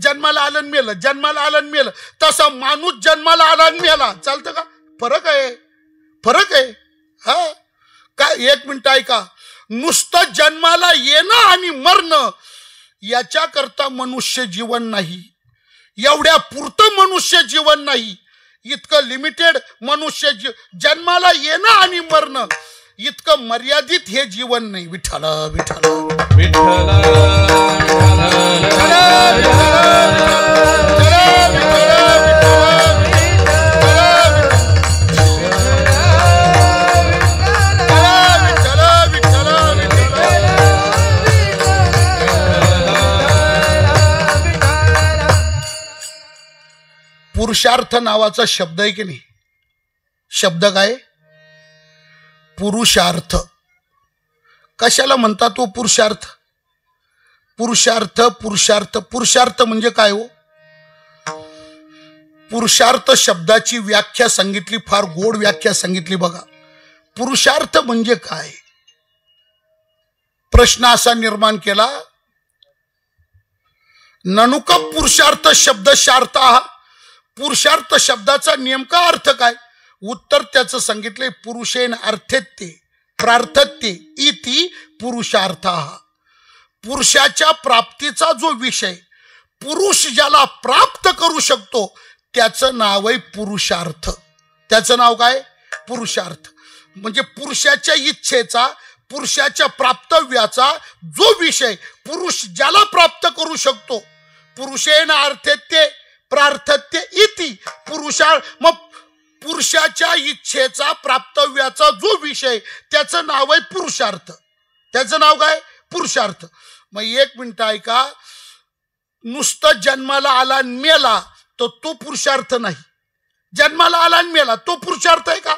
जन्माला आलं मेलं, जन्माला आलं मेलं. तसा माणूस जन्माला आला मेला, चालतं का? फरक आहे, फरक आहे. हा काय, एक मिनिट ऐका, नुसतं जन्माला येणं आणि मरणं याच्याकरता मनुष्य जीवन नाही, एवढ्या पुरतं मनुष्य जीवन नाही. इतकं लिमिटेड मनुष्य जन्माला येणं आणि मरणं इतकं मर्यादित हे जीवन नाही. विठ्ठल विठ्ठल विठ्ठल पुरुषार्थ नावाचा शब्द आहे की नाही, शब्द काय, पुरुषार्थ. कशाला म्हणतात तो पुरुषार्थ? पुरुषार्थ पुरुषार्थ पुरुषार्थ म्हणजे काय हो? पुरुषार्थ शब्दाची व्याख्या सांगितली, फार गोड व्याख्या सांगितली बघा. पुरुषार्थ म्हणजे काय? प्रश्न असा निर्माण केला, ननुक पुरुषार्थ शब्दशार्थ, पुरुषार्थ शब्दाचा नेमका अर्थ काय? उत्तर त्याचं सांगितले, पुरुषेन अर्थेत्य प्रार्थत्य इति पुरुषार्थ. पुरुषाच्या प्राप्तीचा जो विषय, पुरुष ज्याला प्राप्त करू शकतो त्याचं नाव आहे पुरुषार्थ. त्याचं नाव काय? पुरुषार्थ. म्हणजे पुरुषाच्या इच्छेचा, पुरुषाच्या प्राप्तव्याचा जो विषय पुरुष ज्याला प्राप्त करू शकतो, पुरुषेन अर्थेत्य प्रार्थत्य इति पुरुषार्थ. मग पुरुषाच्या इच्छेचा प्राप्तव्याचा जो विषय त्याचं नाव आहे पुरुषार्थ. त्याचं नाव काय? पुरुषार्थ. मग एक मिनिट ऐका, नुसतं जन्माला आला मेला तर तो पुरुषार्थ नाही. जन्माला आला मेला तो पुरुषार्थ आहे का?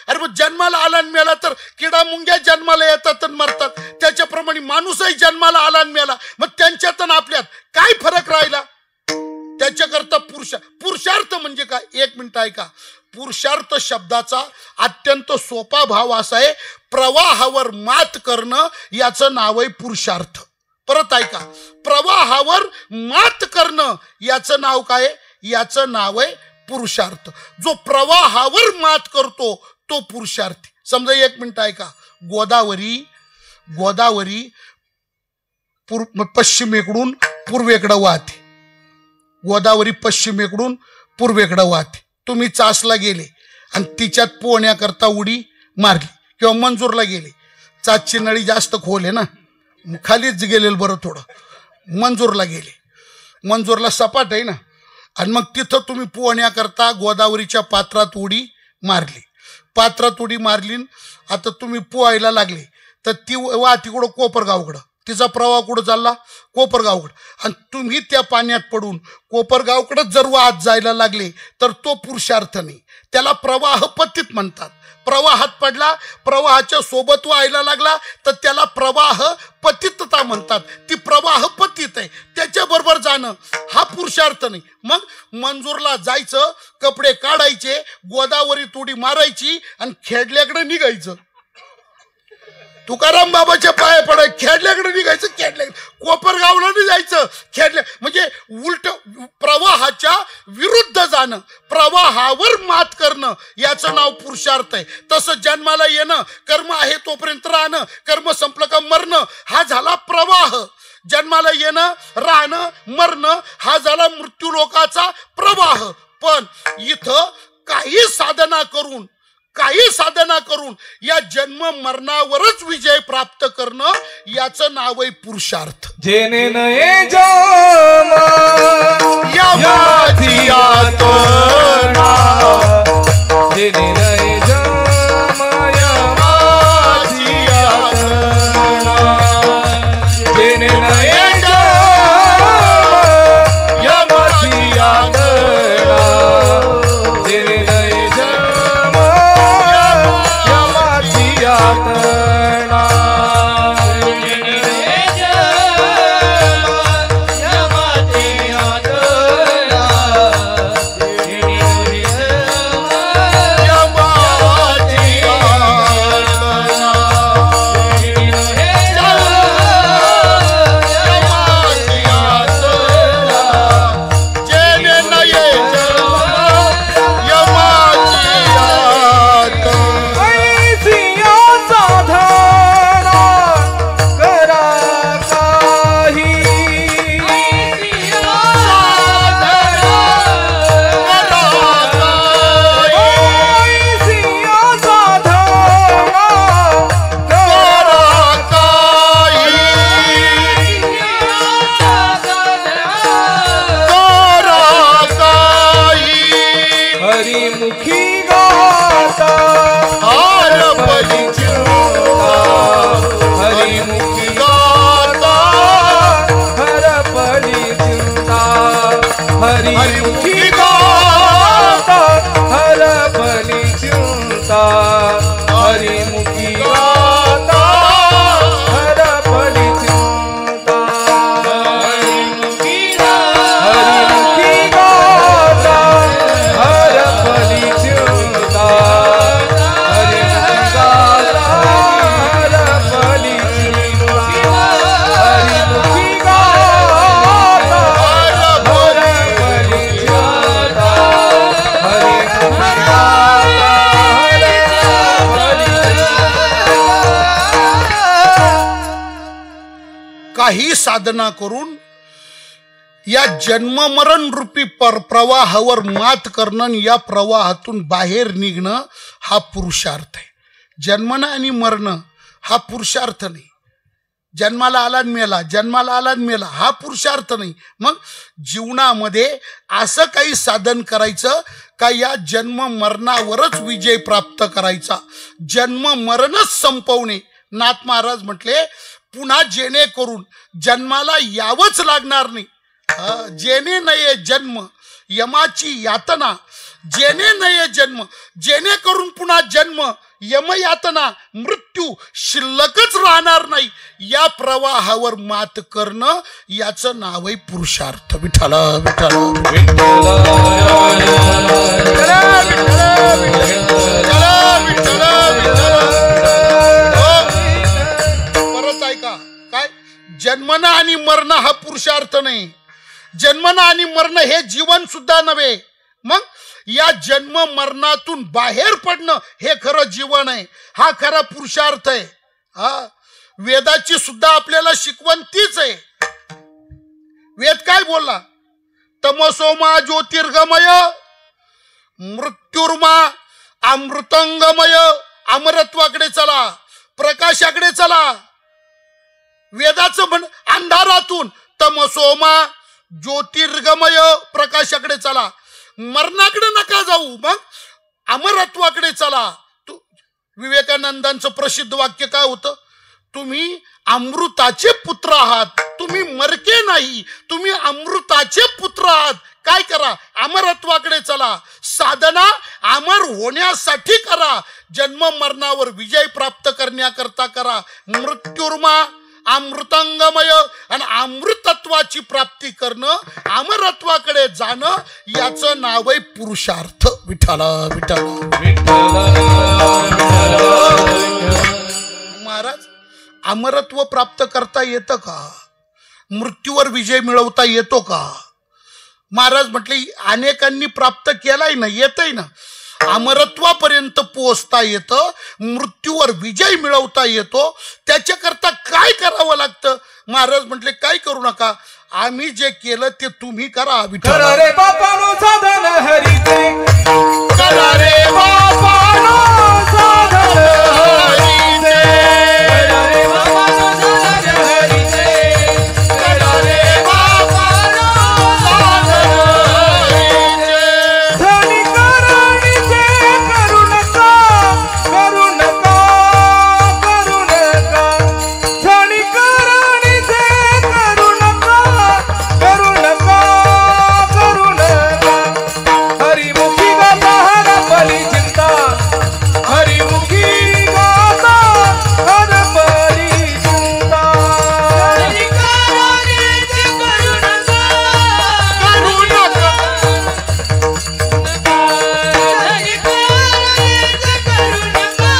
अरे मग जन्माला आला मेला तर किडा मुंग्या जन्माला येतात आणि मरतात, त्याच्याप्रमाणे माणूसही जन्माला आला मेला, मग त्यांच्यात आणि आपल्यात काय फरक राहिला? त्याच्याकरता पुरुषार्थ म्हणजे काय? एक मिनिट ऐका, पुरुषार्थ शब्दाचा अत्यंत सोपा भाव असा आहे, प्रवाहावर मात करणं याचं नाव आहे पुरुषार्थ. परत ऐका, प्रवाहावर मात करणं याचं नाव काय? याचं नाव आहे पुरुषार्थ. जो प्रवाहावर मात करतो तो पुरुषार्थी. समजा एक मिनिट ऐका, गोदावरी पश्चिमेकडून पूर्वेकडे वाहते, गोदावरी पश्चिमेकडून पूर्वेकडे वाहते. तुम्ही चासला गेले आणि तिच्यात पोहण्याकरता उडी मारली किंवा मंजूरला गेले, चासची नळी जास्त खोल आहे ना, खालीच गेलेलं बरं, थोडं मंजूरला गेले, मंजूरला सपाट आहे ना, आणि मग तिथं तुम्ही पोहण्याकरता गोदावरीच्या पात्रात उडी मारली, पात्रात उडी मारली. आता तुम्ही पोहायला लागले तर ती वाहती कुठं? कोपरगावकडं. तिचा प्रवाह कुठं चालला? कोपरगावकडं. आणि तुम्ही त्या पाण्यात पडून कोपरगावकडं जर वाहत जायला लागले तर तो पुरुषार्थ नाही, त्याला प्रवाह पतित म्हणतात. प्रवाहात पडला, प्रवाहाच्या सोबत व्हायला लागला तर त्याला प्रवाह पतितता म्हणतात. ती प्रवाह पतित आहे, त्याच्याबरोबर जाणं हा पुरुषार्थ नाही. मग मंजूरला जायचं, कपडे काढायचे, गोदावरी उडी मारायची आणि खेडल्याकडे निघायचं. तुकाराम बाबाच्या पाया पडाय, खेडल्याकडे निघायचं, कोपरगावला नाही जायचं, खेडल्या म्हणजे उलट प्रवाहाच्या विरुद्ध जाणं, प्रवाहावर मात करणं, याचं नाव पुरुषार्थ आहे. तसं जन्माला येणं, कर्म आहे तोपर्यंत राहणं, कर्म संपलं का मरणं, हा झाला प्रवाह. जन्माला येणं, राहणं, मरणं हा झाला मृत्यू लोकाचा प्रवाह. पण इथं काही साधना करून या जन्म मरणावरच विजय प्राप्त करणं, याचं नाव आहे पुरुषार्थ. जेने नये जम यमाची यातना, जेने नये जम यमाची यातना, जेने नये जम यमाची यातना, जेने नये जम यमाची यातना, जेने नये जम यमाची यातना, जेने नये जम यमाची यातना, यमाची यातना, जेने नये जन्म यमाची यातना. ऐसिया साधना करा काही, ऐसिया साधना करा काही, ऐसिया साधना करा काही, करा काही. हरिमुखी गाता हार बलिचिंता, हरिमुखी गाता, हर पडी चिंता, हरिमुखी हरिमुखी गाता, हर पडी चिंता, हरिमुखी गाता हर पडी चिंता, हरिमुखी गाता हर पडी चिंता, हरिमुखी गाता हर पडी चिंता, हरिमुखी गाता हर पडी चिंता, हरिमुखी गाता हर पडी काही साधना करून या जन्म मरण रूपी प्रवाहावर मात करणं, या प्रवाहातून बाहेर निघणं हा पुरुषार्थ आहे. जन्मणं आणि मरणं हा पुरुषार्थ नाही. जन्माला आला आणि मेला, जन्माला आला आणि मेला हा पुरुषार्थ नाही. मग जीवनामध्ये असं काही साधन करायचं का या जन्म मरणावरच विजय प्राप्त करायचा, जन्म मरणच संपवणे. नाथ महाराज म्हटले पुन्हा जेणेकरून जन्माला यावंच लागणार नाही. जेणे नये जन्म यमाची यातना, जेणे नये जन्म, जेणेकरून पुन्हा जन्म यमयातना मृत्यू शिल्लकच राहणार नाही, या प्रवाहावर मात करणं, याचं नाव आहे पुरुषार्थ. विठ्ठल विठ्ठल परत ऐका, काय जन्मना आणि मरण हा पुरुषार्थ नाही. जन्मना आणि मरण हे जीवन सुद्धा नव्हे. मग या जन्म मरणातून बाहेर पडणं हे खरं जीवन आहे, हा खरा पुरुषार्थ आहे. हा वेदाची सुद्धा आपल्याला शिकवण तीच आहे. वेद काय बोलला? तमसोमा ज्योतिर्गमय मृत्युर्मा अमृतंगमय, अमरत्वाकडे चला, प्रकाशाकडे चला. वेदाचं म्हण अंधारातून तमसोमा ज्योतिर्गमय, प्रकाशाकडे चला. मरणाकडे नका जाऊ, मग अमरत्वाकडे चला. विवेकानंदांचं प्रसिद्ध वाक्य काय होतं? तुम्ही अमृताचे पुत्र आहात, तुम्ही मरके नाही, तुम्ही अमृताचे पुत्र आहात. काय करा? अमरत्वाकडे चला. साधना अमर होण्यासाठी करा, जन्म मरणावर विजय प्राप्त करण्याकरता करा. मृत्युर्मा अमृतंगमय, आणि अमृतत्वाची प्राप्ती करणं, अमरत्वाकडे जाणं, याचं नाव आहे पुरुषार्थ. विठ्ठल विठ्ठल. महाराज अमरत्व प्राप्त करता येतं का? मृत्यूवर विजय मिळवता येतो का? महाराज म्हटले अनेकांनी प्राप्त केलाय ना, येतय ना. अमरत्वापर्यंत पोहोचता येतं, मृत्यूवर विजय मिळवता येतो. त्याच्याकरता काय करावं लागतं? महाराज म्हटले काय करू नका, आम्ही जे केलं ते तुम्ही करा. विठ्ठल रे बापानो साधन हरीचे, करा रे बापानो साधन हरीचे, करा रे बापानो साधन हरीचे, करा रे बापानो साधन हरीचे. धनी करणीचे करू नका, करू नका, करू नका. धनी करणीचे करू नका, करू नका, करू नका. हरिमुखी गाता हरपली चिंता, हरिमुखी गाता हरपली चिंता. धनी करणीचे करू नका, करू नका. धनी करणीचे करू नका,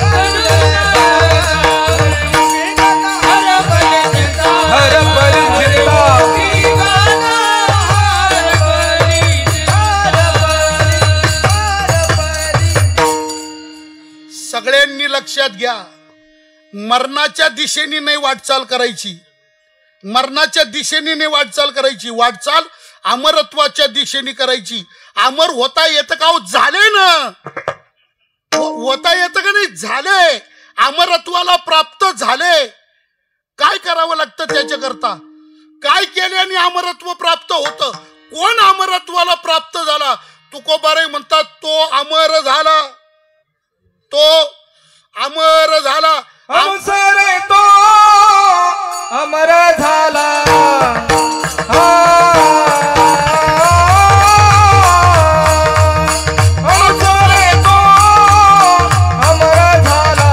करू नका. हरपली चिंता, सगळ्यांनी लक्षात घ्या, मरणाच्या दिशेने नाही वाटचाल करायची, मरणाच्या दिशेने नाही वाटचाल करायची, वाटचाल अमरत्वाच्या दिशेने करायची. अमर होता येतं का? झाले ना, होता येतं का नाही? झाले, अमरत्वाला प्राप्त झाले. काय करावं लागतं त्याच्याकरता? काय केल्याने अमरत्व प्राप्त होतं? कोण अमरत्वाला प्राप्त झाला? तुकोबाराय म्हणतात तो अमर झाला, तो अमर झाला. अमसर तो अमर झाला. अमसर तो अमर झाला.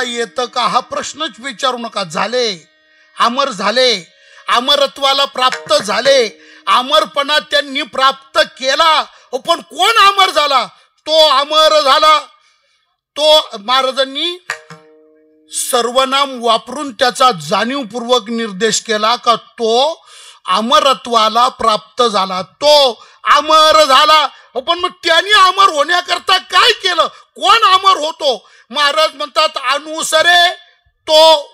येतं का हा प्रश्नच विचारू नका. झाले, अमर झाले, अमरत्वाला प्राप्त झाले, अमरपणा त्यांनी प्राप्त केला. पण कोण अमर झाला? तो अमर झाला. तो महाराजांनी सर्वनाम वापरून त्याचा जाणीवपूर्वक निर्देश केला का तो अमरत्वाला प्राप्त झाला, तो अमर झाला. पण मग त्यांनी अमर होण्याकरता काय केलं? कोण अमर होतो? महाराज म्हणतात अनुसरे तो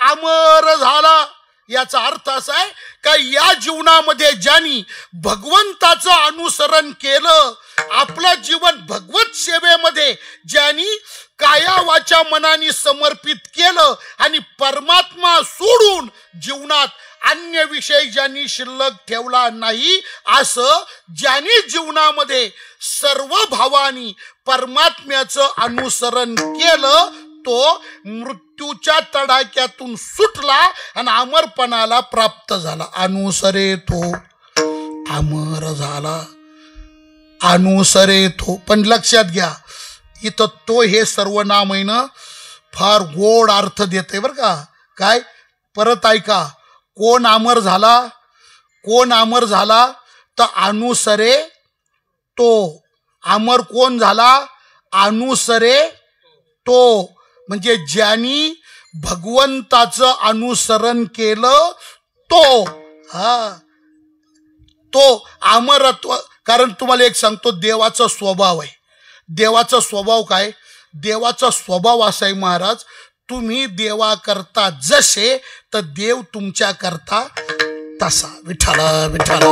अमर झाला. याचा अर्थ असा आहे का या जीवनामध्ये ज्यांनी भगवंताचं अनुसरण केलं, आपलं जीवन भगवत सेवेमध्ये ज्यांनी काया वाचा मनाने समर्पित केलं आणि परमात्मा सोडून जीवनात अन्य विषय ज्यांनी शिल्लक ठेवला नाही, असं ज्यांनी जीवनामध्ये सर्व भावानी परमात्म्याचं अनुसरण केलं, तो मृत्यूच्या तडाख्यातून सुटला आणि अमरपणाला प्राप्त झाला. अनुसरे तो अमर झाला, अनुसरे तो. पण लक्षात घ्या, इथं तो हे सर्वनाम आहे ना फार गोड अर्थ देते बरं का. काय परत ऐका, कोण अमर झाला, कोण अमर झाला तर अनुसरे तो. अमर कोण झाला, अनुसरे तो. म्हणजे ज्यांनी भगवंताचं अनुसरण केलं तो. हा तो अमरत्व. कारण तुम्हाला एक सांगतो, देवाचा स्वभाव आहे. देवाचा स्वभाव काय, देवाचा स्वभाव असा आहे महाराज, तुम्ही देवा करता जसे तर देव तुमच्या करता तसा. विठ्ठला विठ्ठला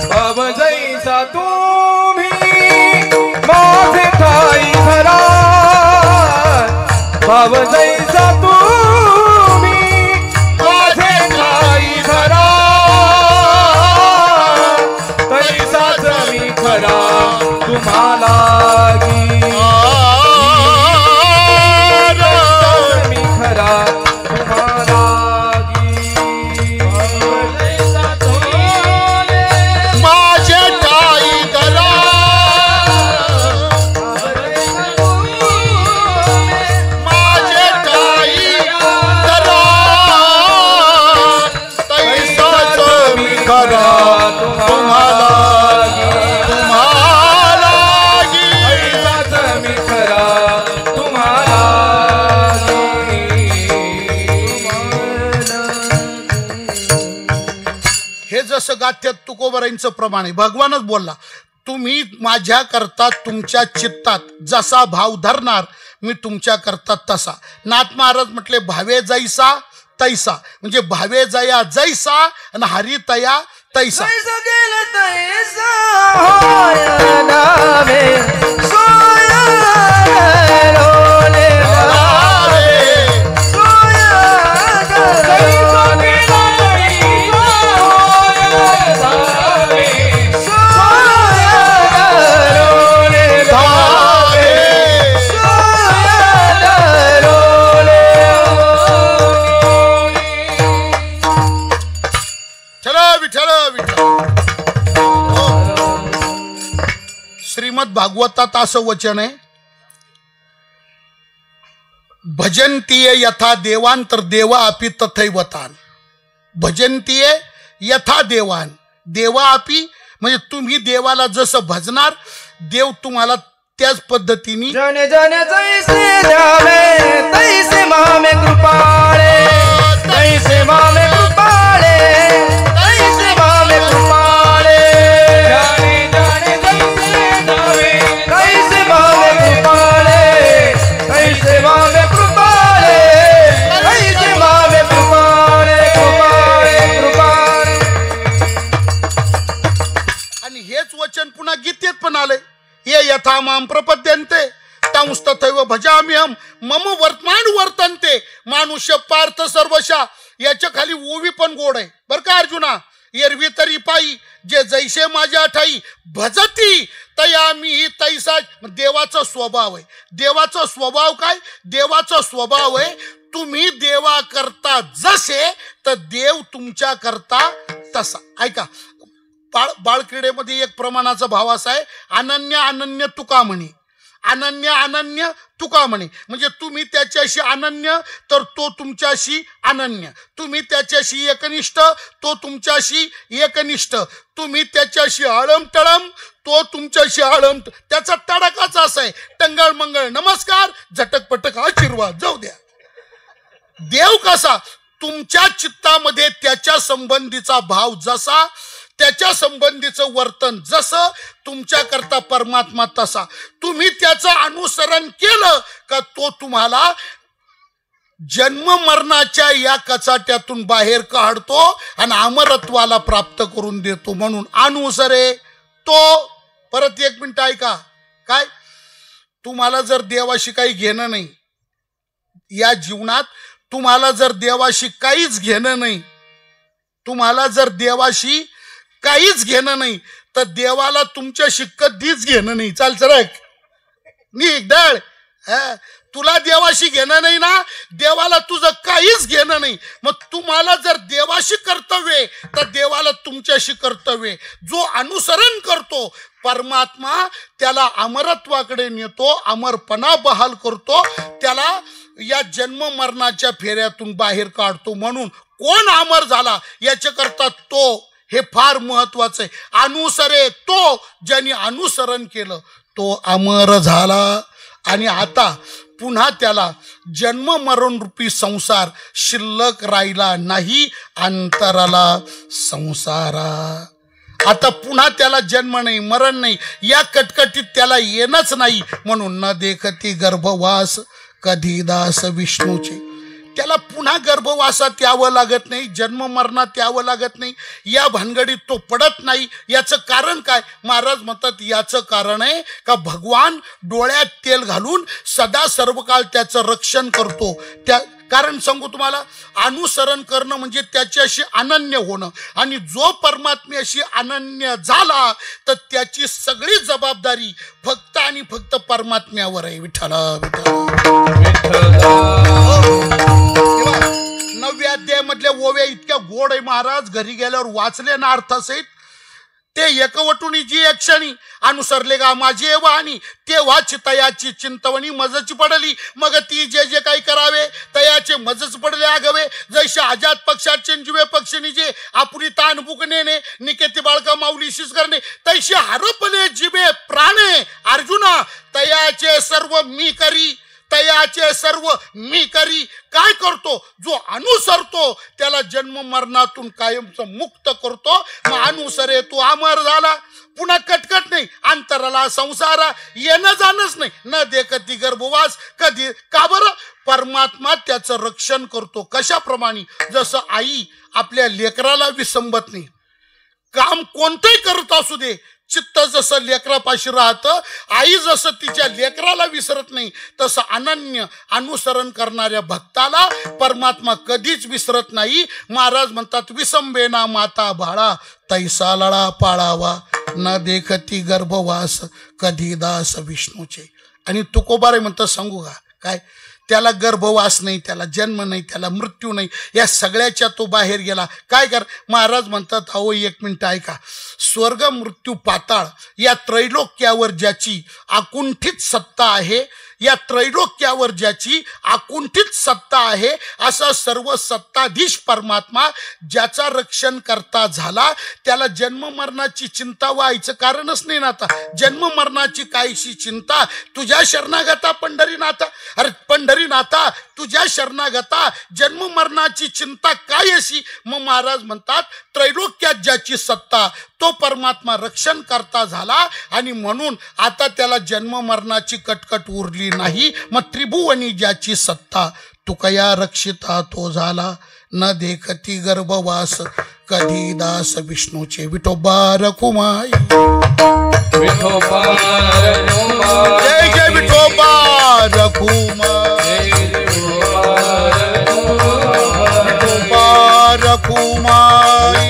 बाबा जैसा तुम्ही माझे ठाई धरा, बाबा जैसा तुम्ही माझे ठाई धरा, तैसाच मी खरा तुम्हाला मी खरा तुम्हाला. माझे ठाई धरा, माझे ठाई धरा, तैसाच मी खरा तुम्हाला जसं गाथ्यात तुकोबरांचं प्रमाण आहे. भगवानच बोलला, तुम्ही माझ्या करता तुमच्या चित्तात जसा भाव धरणार मी तुमच्या करता तसा. नाथ महाराज म्हटले भावे जैसा तैसा, म्हणजे भावे जया जैसा आणि हरी तया तैसा. श्रीमद भागवतात असं वचन आहे, भजंतीये यथा देवान तर देवा अपि तथैवतान. भजंतीये यथा देवान, देवा अपि म्हणजे तुम्ही देवाला जसं भजणार देव तुम्हाला त्याच पद्धतीने. जने जने जैसे द्यावे तैसे मामे कृपाळे, तैसे मामे कृपाळे, तैसे मामे कृपाळे. जाने जाने जैसे द्यावे तैसे मामे कृपाळे, तैसे मामे कृपाळे, तैसे मामे कृपाळे, कृपाळे कृपाळे. आणि हेच वचन पुन्हा गीतेत पण आलंय, ये यथा माम प्रपद्यन्ते तंस्तथैव भजाम्यहम मम वर्तमान वर्तन्ते मानुष्य पार्थ सर्वशा. याच्या खाली ओवी पण गोड आहे बर का अर्जुना. एरवी तरी पायी जे जैसे माझ्या ठाई भजती तया मी तैसा. देवाचा स्वभाव आहे. देवाचा स्वभाव काय, देवाचा स्वभाव आहे तुम्ही देवा करता जसे तर देव तुमच्या करता तसा. ऐका, बाळक्रीडेमध्ये एक प्रमाणाचा भाव असा आहे, अनन्य अनन्य तुका म्हणे. अनन्य अनन्य तुका म्हणे म्हणजे तुम्ही त्याच्याशी अनन्य तर तो तुमच्याशी अनन्य. तुम्ही त्याच्याशी एकनिष्ठ तो तुमच्याशी एकनिष्ठ. तुम्ही त्याच्याशी आळमटळम तो तुमच्याशी आळम. त्याचा तडाखाच असा आहे, टंगळ मंगळ नमस्कार झटकपटक आशीर्वाद जाऊ द्या. देव कसा, तुमच्या चित्तामध्ये त्याच्या संबंधीचा भाव जसा, त्याच्या संबंधीचं वर्तन जसं तुमच्या करता परमात्मा तसा. तुम्ही त्याचं अनुसरण केलं का तो तुम्हाला जन्म मरणाच्या या कचाट्यातून बाहेर काढतो आणि अमरत्वाला प्राप्त करून देतो. म्हणून अनुसरे तो. परत एक मिनिट ऐका, काय तुम्हाला जर देवाशी काही घेणं नाही या जीवनात, तुम्हाला जर देवाशी काहीच घेणं नाही, तुम्हाला जर देवाशी काहीच घेणं नाही तर देवाला तुमच्याशी कधीच घेणं नाही. चाल सरक निघ दळ. तुला देवाशी घेणं नाही ना, देवाला तुझं काहीच घेणं नाही. मग तुम्हाला जर देवाशी कर्तव्य आहे तर देवाला तुमच्याशी कर्तव्य आहे. जो अनुसरण करतो परमात्मा त्याला अमरत्वाकडे नेतो, अमरपणा बहाल करतो, त्याला या जन्म मरणाच्या फेऱ्यातून बाहेर काढतो. म्हणून कोण अमर झाला याच्याकरता तो, हे फार महत्वाचं आहे. अनुसरे तो, ज्यांनी अनुसरण केलं तो अमर झाला. आणि आता पुन्हा त्याला जन्म मरण रूपी संसार शिल्लक राहिला नाही, अंतराला संसारा. आता पुन्हा त्याला जन्म नाही, मरण नाही, या कटकटीत त्याला येणंच नाही. म्हणून न देखती गर्भवास कधी दास विष्णूचे. त्याला पुन्हा गर्भवासात यावं लागत नाही, जन्म मरणात यावं लागत नाही, या भानगडीत तो पडत नाही. याचं कारण काय? महाराज म्हणतात याचं कारण आहे का भगवान डोळ्यात तेल घालून सदा सर्व काळ त्याचं रक्षण करतो. त्या कारण सांगू तुम्हाला, अनुसरण करणं म्हणजे त्याच्याशी अनन्य होणं. आणि जो परमात्म्याशी अनन्य झाला तर त्याची सगळी जबाबदारी फक्त आणि फक्त परमात्म्यावर आहे. विठ्ठला नवव्या अध्यायामधल्या ओव्या इतक्या गोड आहे महाराज, घरी गेल्यावर वाचले ना अर्थासहित. ते एकवटुनी जी एक क्षणी अनुसरले गा माझी वाणी, तेव्हा तयाची चिंतवणी मजची पडली. मग ती जे जे काही करावे तयाचे मजच पडले आगवे. जैसे आजाद पक्षाचे जिवे पक्षी जे आपुरी तान बुकणे निकेती बाळका माऊलीशीच करणे, तैसे हरपले जिबे प्राणे अर्जुना, तयाचे सर्व मी करी, तयाचे सर्व मी करी. काय करतो? जो अनुसरतो त्याला जन्म मरणातून कायमचं मुक्त करतो. मग अनुसरे तो अमर झाला, पुन्हा कटकट नाही, अंतराला संसारा, येणं जाणंच नाही, न देखती गर्भवास कधी. का बरं? परमात्मा त्याचं रक्षण करतो. कशाप्रमाणे? जसं आई आपल्या लेकराला विसंबत नाही, काम कोणतंही करत असू दे, चित्त जसं लेकरापाशी राहतं, आई जसं तिच्या लेकराला विसरत नाही, तसं अनन्य अनुसरण करणाऱ्या भक्ताला परमात्मा कधीच विसरत नाही. महाराज म्हणतात विसंबेना माता बाळा, तैसा लळा पाळावा, न देखती गर्भवास कधी दास विष्णूचे. आणि तुकोबारे म्हणतात सांगू का काय? त्याला गर्भवास नाही, त्याला जन्म नाही, त्याला मृत्यू नाही, या सगळ्याच्या तो बाहेर गेला. काय कर? महाराज म्हणतात अहो एक मिनिट ऐका, स्वर्ग मृत्यू पाताळ या त्रैलोक्यावर ज्याची अकुंठित सत्ता आहे, या त्रैलोक्यावर ज्याची अकुंठित सत्ता आहे, असा सर्व सत्ताधीश परमात्मा ज्याचा रक्षण करता झाला, त्याला जन्म मरणाची चिंता व्हायचं कारणच नाही. ना आता जन्म मरणाची काहीशी चिंता तुझ्या शरणागता पंढरीनाथा. अरे पंढरीनाथा तुझ्या शरणागता जन्म मरणाची चिंता काय अशी? मग महाराज म्हणतात त्रैलोक्यात ज्याची सत्ता तो परमात्मा रक्षण करता झाला, आणि म्हणून आता त्याला जन्म मरणाची कटकट उरली नाही. मग त्रिभुवनी ज्याची सत्ता तुकया रक्षिता तो झाला, न देखती गर्भवास कधी दास विष्णूचे. विठोबा रखुमाई, जय जय विठोबा रखुमाई, विठोबा रखुमाई,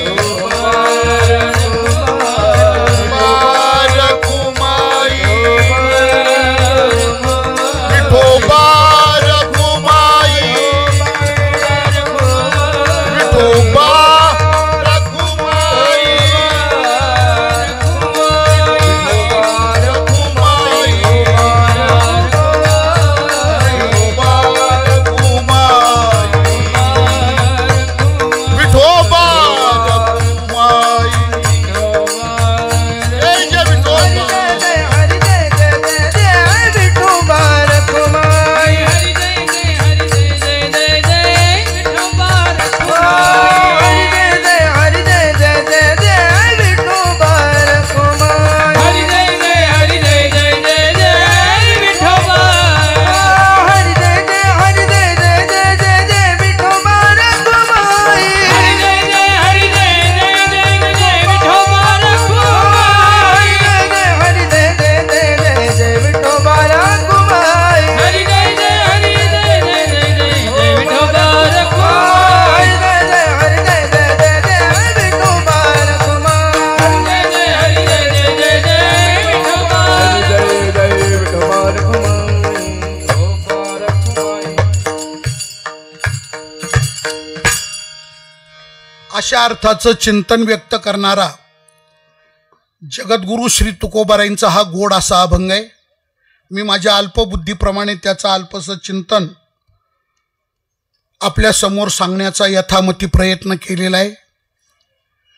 अशा अर्थाचं चिंतन व्यक्त करणारा जगद्गुरु श्री तुकोबारायांचा हा गोड असा अभंग आहे. मी माझ्या अल्पबुद्धीप्रमाणे त्याचं अल्पसं चिंतन आपल्या समोर सांगण्याचा यथामती प्रयत्न केलेला आहे.